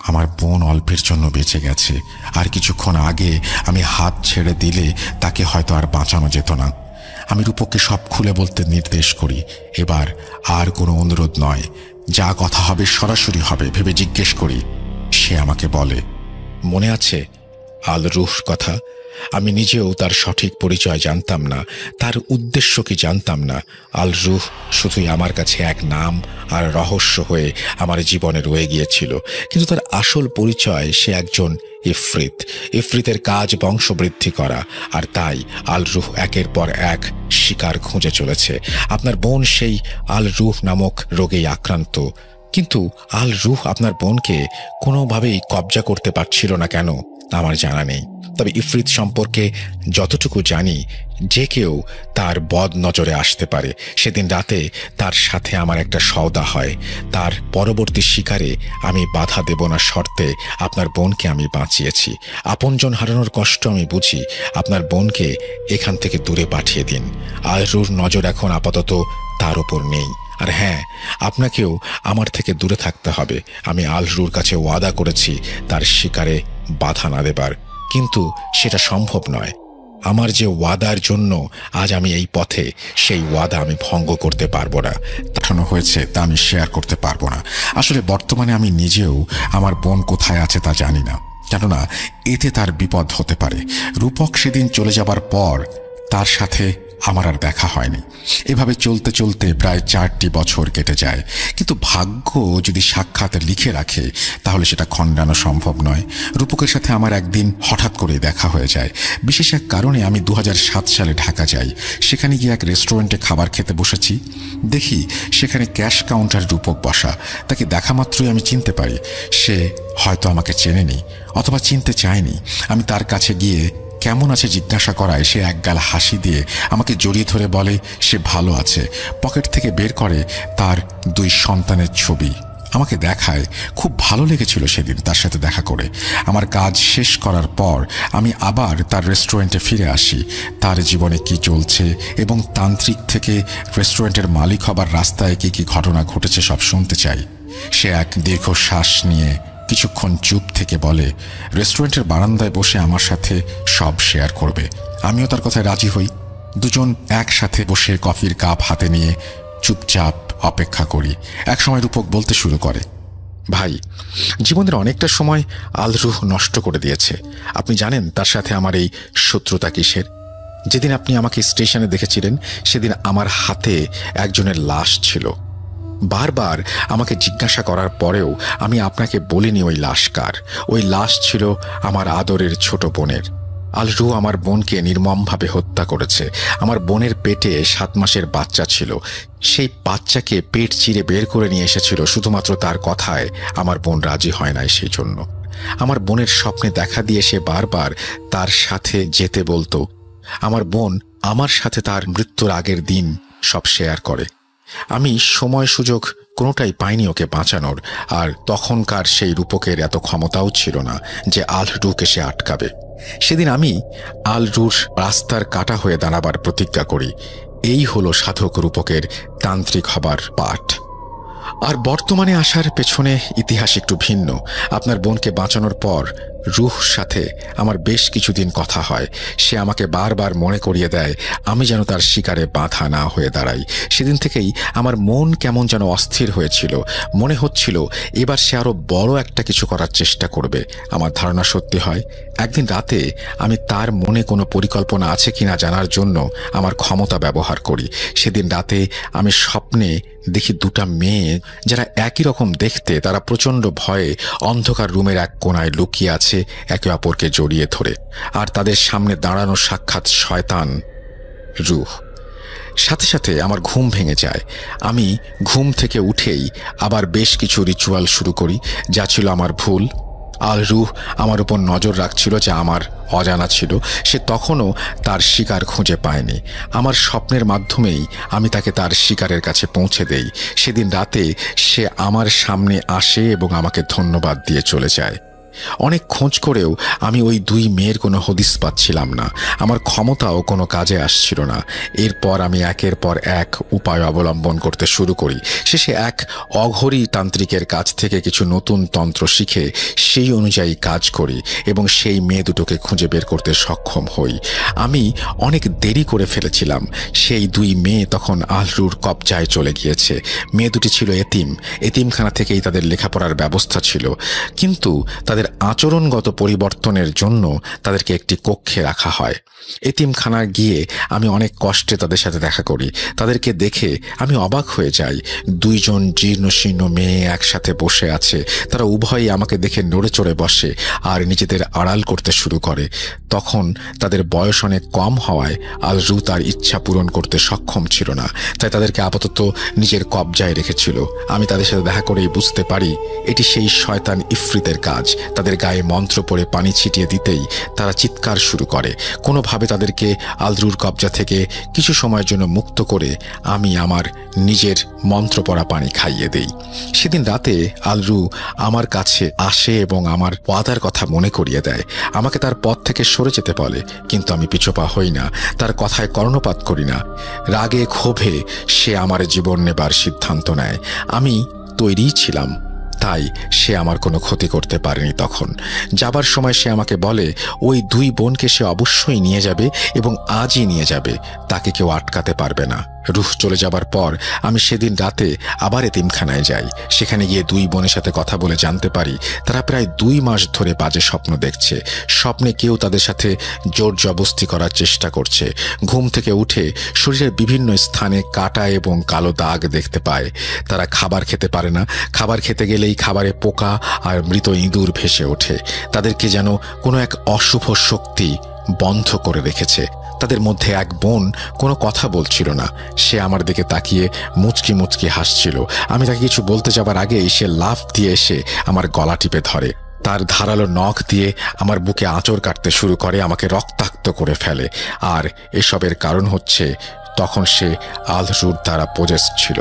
আমার বোন অল্পের জন্য বেঁচে গেছে। আর কিছুক্ষণ আগে আমি হাত ছেড়ে দিলে তাকে হয়তো আর বাঁচানো যেত না। আমি রূপককে সব খুলে বলতে নির্দেশ করি। এবার আর কোনো অনুরোধ নয়, যা কথা হবে সরাসরি হবে ভেবে জিজ্ঞেস করি। সে আমাকে বলে, মনে আছে আল রুহ কথা? আমি নিজেও তার সঠিক পরিচয় জানতাম না, তার উদ্দেশ্য কি জানতাম না। আল রুহ শুধুই আমার কাছে এক নাম আর রহস্য হয়ে আমার জীবনে রয়ে গিয়েছিল। কিন্তু তার আসল পরিচয় সে একজন ইফরিত। ইফরিতের কাজ বংশবৃদ্ধি করা, আর তাই আল রুহ একের পর এক শিকার খুঁজে চলেছে। আপনার বোন সেই আল রুহ নামক রোগেই আক্রান্ত। কিন্তু আল রুহ আপনার বোনকে কোনোভাবেই কবজা করতে পারছিল না কেন তা আমার জানা নেই। তবে ইফরিত সম্পর্কে যতটুকু জানি, যে কেউ তার বদ নজরে আসতে পারে। সেদিন রাতে তার সাথে আমার একটা সওদা হয়। তার পরবর্তী শিকারে আমি বাধা দেব না শর্তে আপনার বোনকে আমি বাঁচিয়েছি। আপনজন হারানোর কষ্ট আমি বুঝি। আপনার বোনকে এখান থেকে দূরে পাঠিয়ে দিন। আল রুহর নজর এখন আপাতত তার উপর নেই। আর হ্যাঁ, আপনাকেও আমার থেকে দূরে থাকতে হবে। আমি আল রুহর কাছে ওয়াদা করেছি তার শিকারে বাধা না দেবার, কিন্তু সেটা সম্ভব নয়। আমার যে ওয়াদার জন্য আজ আমি এই পথে, সেই ওয়াদা আমি ভঙ্গ করতে পারবো না। পাঠানো হয়েছে তা আমি শেয়ার করতে পারবো না। আসলে বর্তমানে আমি নিজেও আমার বোন কোথায় আছে তা জানি না, কেননা এতে তার বিপদ হতে পারে। রূপক সেদিন চলে যাবার পর তার সাথে আমার আর দেখা হয়নি। এভাবে চলতে চলতে প্রায় 4টি বছর কেটে যায়। কিন্তু ভাগ্য যদি সাক্ষাৎ লিখে রাখে তাহলে সেটা খণ্ডানো সম্ভব নয়। রূপকের সাথে আমার একদিন হঠাৎ করে দেখা হয়ে যায়। বিশেষ এক কারণে আমি 2007 সালে ঢাকা যাই। সেখানে গিয়ে এক রেস্টুরেন্টে খাবার খেতে বসেছি। দেখি সেখানে ক্যাশ কাউন্টার রূপক বসা। তাকে দেখা মাত্রই আমি চিনতে পারি সে হয়তো আমাকে চেনেনি অথবা চিনতে চায়নি। আমি তার কাছে গিয়ে কেমন আছে জিজ্ঞাসা করায় সে একগাল হাসি দিয়ে আমাকে জড়িয়ে ধরে বলে সে ভালো আছে। পকেট থেকে বের করে তার 2 সন্তানের ছবি। আমাকে দেখায়। খুব ভালো লেগেছিল সেদিন তার সাথে দেখা করে। আমার কাজ শেষ করার পর আমি আবার তার রেস্টুরেন্টে ফিরে আসি। তার জীবনে কি চলছে এবং তান্ত্রিক থেকে রেস্টুরেন্টের মালিক হবার রাস্তায় কি কি ঘটনা ঘটেছে সব শুনতে চাই। সে এক দীর্ঘশ্বাস নিয়ে কিছুক্ষণ চুপ থেকে বলে রেস্টুরেন্টের বারান্দায় বসে আমার সাথে সব শেয়ার করবে। আমিও তার কথায় রাজি হই। দুজন একসাথে বসে কফির কাপ হাতে নিয়ে চুপচাপ অপেক্ষা করি। একসময় রূপক বলতে শুরু করে, ভাই, জীবনের অনেকটা সময় আলরুহ নষ্ট করে দিয়েছে। আপনি জানেন তার সাথে আমার এই শত্রুতা কিসের? যেদিন আপনি আমাকে স্টেশনে দেখেছিলেন সেদিন আমার হাতে একজনের লাশ ছিল। বারবার আমাকে জিজ্ঞাসা করার পরেও আমি আপনাকে বলিনি ওই লাশ কার। ওই লাশ ছিল আমার আদরের ছোট বোনের। আলরুহ আমার বোনকে নির্মমভাবে হত্যা করেছে। আমার বোনের পেটে 7 মাসের বাচ্চা ছিল। সেই বাচ্চাকে পেট চিরে বের করে নিয়ে এসেছিল শুধুমাত্র তার কথায় আমার বোন রাজি হয় নাই। সেই জন্য আমার বোনের স্বপ্নে দেখা দিয়ে সে বারবার তার সাথে যেতে বলতো। আমার বোন আমার সাথে তার মৃত্যুর আগের দিন সব শেয়ার করে। আমি সময় সুযোগ কোনোটাই পাইনি ওকে বাঁচানোর। আর তখনকার সেই রূপকের এত ক্ষমতাও ছিল না যে আলরুহকে সে আটকাবে। সেদিন আমি আলরুহর রাস্তার কাটা হয়ে দাঁড়াবার প্রতিজ্ঞা করি। এই হলো সাধক রূপকের তান্ত্রিক হবার পাঠ। আর বর্তমানে আসার পেছনে ইতিহাস একটু ভিন্ন। আপনার বোনকে বাঁচানোর পর রুহ সাথে আমার বেশ কিছুদিন কথা হয়। সে আমাকে বারবার মনে করিয়ে দেয় আমি যেন তার শিকারে বাধা না হয়ে দাঁড়াই। সেদিন থেকেই আমার মন কেমন যেন অস্থির হয়েছিল। মনে হচ্ছিল এবার সে আরো বড় একটা কিছু করার চেষ্টা করবে। আমার ধারণা সত্যি হয়। একদিন রাতে আমি তার মনে কোনো পরিকল্পনা আছে কিনা জানার জন্য আমার ক্ষমতা ব্যবহার করি। সেদিন রাতে আমি স্বপ্নে দেখি 2টা মেয়ে যারা একই রকম দেখতে, তারা প্রচণ্ড ভয়ে অন্ধকার রুমের এক কোণায় লুকিয়ে আছে একে অপরকে জড়িয়ে ধরে। আর তাদের সামনে দাঁড়ানো সাক্ষাৎ শয়তান রূহ। সাথে সাথে আমার ঘুম ভেঙে যায়। আমি ঘুম থেকে উঠেই আবার বেশ কিছু রিচুয়াল শুরু করি, যা ছিল আমার ভুল। আলরুহ আমার উপর নজর রাখছিল, যা আমার অজানা ছিল। সে তখনও তার শিকার খুঁজে পায়নি। আমার স্বপ্নের মাধ্যমেই আমি তাকে তার শিকারের কাছে পৌঁছে দেই। সেদিন রাতে সে আমার সামনে আসে এবং আমাকে ধন্যবাদ দিয়ে চলে যায়। অনেক খোঁজ করেও আমি ওই 2 মেয়ের কোনো হদিস পাচ্ছিলাম না। আমার ক্ষমতাও কোনো কাজে আসছিল না। এরপর আমি একের পর এক উপায় অবলম্বন করতে শুরু করি। শেষে এক অঘরী তান্ত্রিকের কাছ থেকে কিছু নতুন তন্ত্র শিখে সেই অনুযায়ী কাজ করি এবং সেই মেয়ে দুটোকে খুঁজে বের করতে সক্ষম হই। আমি অনেক দেরি করে ফেলেছিলাম। সেই 2 মেয়ে তখন আলরুর কবজায় চলে গিয়েছে। মেয়ে দুটি ছিল এতিম। এতিমখানা থেকেই তাদের লেখাপড়ার ব্যবস্থা ছিল, কিন্তু তাদের আচরণগত পরিবর্তনের জন্য তাদেরকে একটি কক্ষে রাখা হয়। এতিমখানায় গিয়ে আমি অনেক কষ্টে তাদের সাথে দেখা করি। তাদেরকে দেখে আমি অবাক হয়ে যাই। 2 জন জীর্ণশীর্ণ মেয়ে একসাথে বসে আছে। তারা উভয়ই আমাকে দেখে নড়ে চড়ে বসে আর নিজেদের আড়াল করতে শুরু করে। তখন তাদের বয়স অনেক কম হওয়ায় আলরু তার ইচ্ছা পূরণ করতে সক্ষম ছিল না, তাই তাদেরকে আপাতত নিজের কবজায় রেখেছিল। আমি তাদের সাথে দেখা করেই বুঝতে পারি এটি সেই শয়তান ইফরিতের কাজ। তাদের গায়ে মন্ত্র পড়ে পানি ছিটিয়ে দিতেই তারা চিৎকার শুরু করে। কোনোভাবে তাদেরকে আলরুর কবজা থেকে কিছু সময়ের জন্য মুক্ত করে আমি আমার নিজের মন্ত্র পড়া পানি খাইয়ে দেই। সেদিন রাতে আলরু আমার কাছে আসে এবং আমার ওয়াদার কথা মনে করিয়ে দেয়। আমাকে তার পথ থেকে সরে যেতে বলে, কিন্তু আমি পিছপা হই না, তার কথায় কর্ণপাত করি না। রাগে ক্ষোভে সে আমার জীবন নেবার সিদ্ধান্ত নেয়। আমি তৈরিই ছিলাম, তাই সে আমার কোনো ক্ষতি করতে পারেনি। তখন যাবার সময় সে আমাকে বলে ওই 2 বোনকে সে অবশ্যই নিয়ে যাবে এবং আজই নিয়ে যাবে, তাকে কেউ আটকাতে পারবে না। রুহ চলে যাবার পর আমি সেদিন রাতে আবার এতিমখানায় যাই। সেখানে গিয়ে 2 বোনের সাথে কথা বলে জানতে পারি তারা প্রায় 2 মাস ধরে বাজে স্বপ্ন দেখছে। স্বপ্নে কেউ তাদের সাথে জোর জবস্তি করার চেষ্টা করছে। ঘুম থেকে উঠে শরীরের বিভিন্ন স্থানে কাটা এবং কালো দাগ দেখতে পায়। তারা খাবার খেতে পারে না। খাবার খেতে গেলেই খাবারে পোকা আর মৃত ইঁদুর ভেসে ওঠে। তাদেরকে যেন কোনো এক অশুভ শক্তি বন্ধ করে রেখেছে। তাদের মধ্যে এক বোন কোনো কথা বলছিল না। সে আমার দিকে তাকিয়ে মুচকি মুচকি হাসছিল। আমি তাকে কিছু বলতে যাবার আগেই সে লাফ দিয়ে এসে আমার গলা টিপে ধরে। তার ধারালো নখ দিয়ে আমার বুকে আঁচড় কাটতে শুরু করে, আমাকে রক্তাক্ত করে ফেলে। আর এসবের কারণ হচ্ছে তখন সে আলরুর দ্বারা পজেসড ছিল।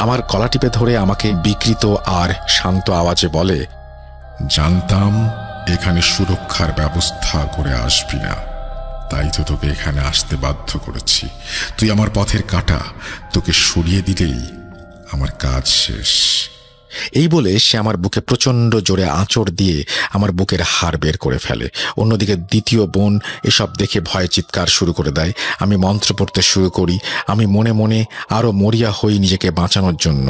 আমার গলা টিপে ধরে আমাকে বিকৃত আর শান্ত আওয়াজে বলে, জানতাম এখানে সুরক্ষার ব্যবস্থা করে আসবি না, তাই তো তোকে এখানে আসতে বাধ্য করেছি। তুই আমার পথের কাঁটা, তোকে সরিয়ে দিলেই আমার কাজ শেষ। এই বলে সে আমার বুকে প্রচণ্ড জোরে আঁচড় দিয়ে আমার বুকের হাড় বের করে ফেলে। অন্যদিকে দ্বিতীয় বোন এসব দেখে ভয়ে চিৎকার শুরু করে দেয়। আমি মন্ত্র পড়তে শুরু করি। আমি মনে মনে আরও মরিয়া হই নিজেকে বাঁচানোর জন্য।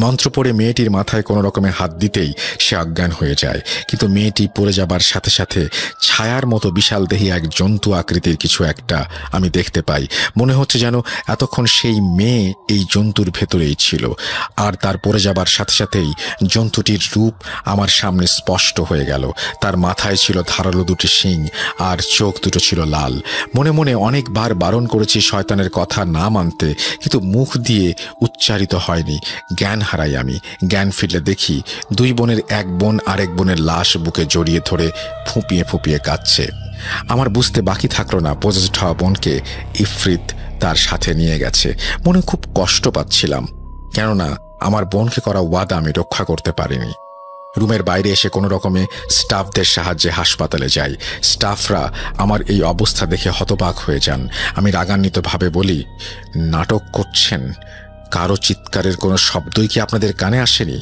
মন্ত্র পড়ে মেয়েটির মাথায় কোনো রকমে হাত দিতেই সে অজ্ঞান হয়ে যায়। কিন্তু মেয়েটি পড়ে যাবার সাথে সাথে ছায়ার মতো বিশাল দেহী এক জন্তু আকৃতির কিছু একটা আমি দেখতে পাই। মনে হচ্ছে যেন এতক্ষণ সেই মেয়ে এই জন্তুর ভেতরেই ছিল। আর তার পড়ে যাবার সাথে সাথেই জন্তুটির রূপ আমার সামনে স্পষ্ট হয়ে গেল। তার মাথায় ছিল ধারালো দুটি শিং আর চোখ দুটো ছিল লাল। মনে মনে অনেকবার বারণ করেছি শয়তানের কথা না মানতে, কিন্তু মুখ দিয়ে উচ্চারিত হয়নি। জ্ঞান হারাই আমি। জ্ঞান ফিরলে দেখি দুই বোনের এক বোন আরেক বোনের লাশ বুকে জড়িয়ে ধরে ফুঁপিয়ে ফুঁপিয়ে কাঁদছে। আমার বুঝতে বাকি থাকলো না পজেসড হওয়া বোনকে ইফরিত তার সাথে নিয়ে গেছে। মনে খুব কষ্ট পাচ্ছিলাম, কেননা আমার বোনকে করা ওয়াদা আমি রক্ষা করতে পারিনি। রুমের বাইরে এসে কোনো রকমে স্টাফদের সাহায্যে হাসপাতালে যাই। স্টাফরা আমার এই অবস্থা দেখে হতবাক হয়ে যান। আমি রাগান্বিতভাবে বলি, নাটক করছেন? কারো চিৎকারের কোনো শব্দই কি আপনাদের কানে আসেনি?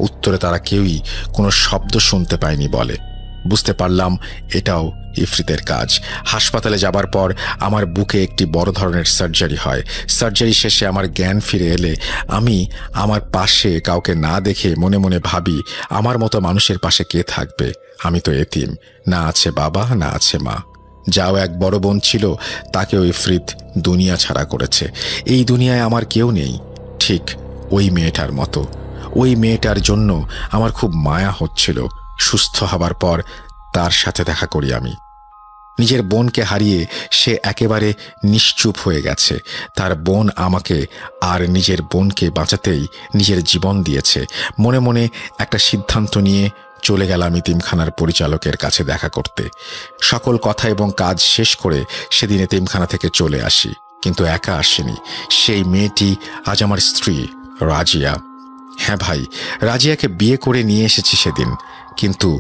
উত্তরে তারা কেউই কোনো শব্দ শুনতে পায়নি বলে। বুঝতে পারলাম এটাও ইফরিতের কাজ। হাসপাতালে যাবার পর আমার বুকে একটি বড় ধরনের সার্জারি হয়। সার্জারি শেষে আমার জ্ঞান ফিরে এলে আমি আমার পাশে কাউকে না দেখে মনে মনে ভাবি, আমার মতো মানুষের পাশে কে থাকবে? আমি তো এতিম, না আছে বাবা না আছে মা। যাও এক বড় বোন ছিল, তাকেও ইফরিত দুনিয়া ছাড়া করেছে। এই দুনিয়ায় আমার কেউ নেই, ঠিক ওই মেয়েটার মতো। ওই মেয়েটার জন্য আমার খুব মায়া হচ্ছিল। সুস্থ হবার পর তার সাথে দেখা করি আমি। নিজের বোনকে হারিয়ে সে একেবারে নিশ্চুপ হয়ে গেছে। তার বোন আমাকে আর নিজের বোনকে বাঁচাতেই নিজের জীবন দিয়েছে। মনে মনে একটা সিদ্ধান্ত নিয়ে চলে গেলাম এতিমখানার পরিচালকের কাছে দেখা করতে। সকল কথা এবং কাজ শেষ করে সেদিন এতিমখানা থেকে চলে আসি, কিন্তু একা আসিনি। সেই মেয়েটি আজ আমার স্ত্রী রাজিয়া। হ্যাঁ ভাই, রাজিয়াকে বিয়ে করে নিয়ে এসেছি সেদিন, কিন্তু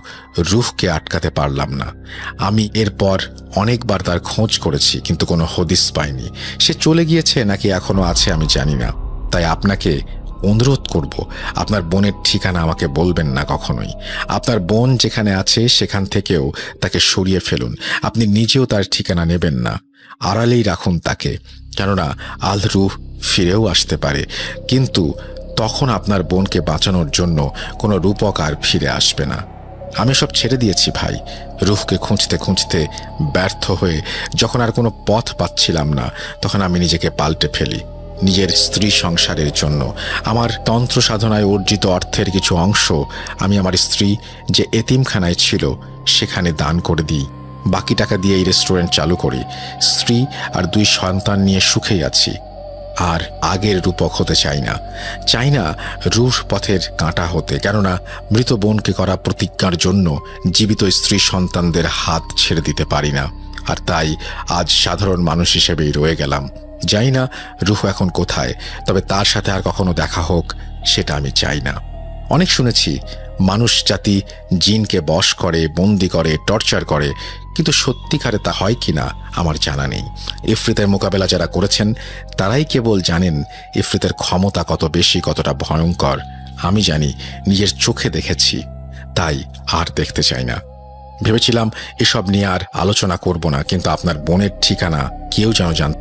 রুহকে আটকাতে পারলাম না। আমি এরপর অনেকবার তার খোঁজ করেছি, কিন্তু কোনো হদিস পাইনি। সে চলে গিয়েছে নাকি এখনো আছে আমি জানি না। তাই আপনাকে অনুরোধ করব, আপনার বোনের ঠিকানা আমাকে বলবেন না কখনোই। আপনার বোন যেখানে আছে সেখান থেকেও তাকে সরিয়ে ফেলুন। আপনি নিজেও তার ঠিকানা নেবেন না, আড়ালেই রাখুন তাকে, কেননা আল রুহ ফিরেও আসতে পারে। কিন্তু তখন আপনার বোনকে বাঁচানোর জন্য কোনো রূপক আর ফিরে আসবে না। আমি সব ছেড়ে দিয়েছি ভাই। রুহকে খুঁজতে খুঁজতে ব্যর্থ হয়ে যখন আর কোনো পথ পাচ্ছিলাম না, তখন আমি নিজেকে পাল্টে ফেলি নিজের স্ত্রী সংসারের জন্য। আমার তন্ত্র সাধনায় অর্জিত অর্থের কিছু অংশ আমি আমার স্ত্রী যে এতিমখানায় ছিল সেখানে দান করে দিই। বাকি টাকা দিয়ে এই রেস্টুরেন্ট চালু করি। স্ত্রী আর 2 সন্তান নিয়ে সুখেই আছি। আর আগের রূপক হতে চাই না রুহ পথের কাঁটা হতে, কেননা মৃত বোনকে করা প্রতিজ্ঞার জন্য জীবিত স্ত্রী সন্তানদের হাত ছেড়ে দিতে পারি না। আর তাই আজ সাধারণ মানুষ হিসেবেই রয়ে গেলাম। জানি না রুহ এখন কোথায়, তবে তার সাথে আর কখনো দেখা হোক সেটা আমি চাই না। অনেক শুনেছি মানুষ জাতি জিনকে বশ করে, বন্দি করে, টর্চার করে, কিন্তু সত্যিকারে তা হয় কিনা আমার জানা নেই। ইফরিতের মোকাবেলা যারা করেছেন তারাই কেবল জানেন ইফরিতের ক্ষমতা কত বেশি, কতটা ভয়ঙ্কর। আমি জানি, নিজের চোখে দেখেছি, তাই আর দেখতে চাই না। ভেবেছিলাম এসব নিয়ে আর আলোচনা করব না, কিন্তু আপনার বোনের ঠিকানা কেউ যেন জানতে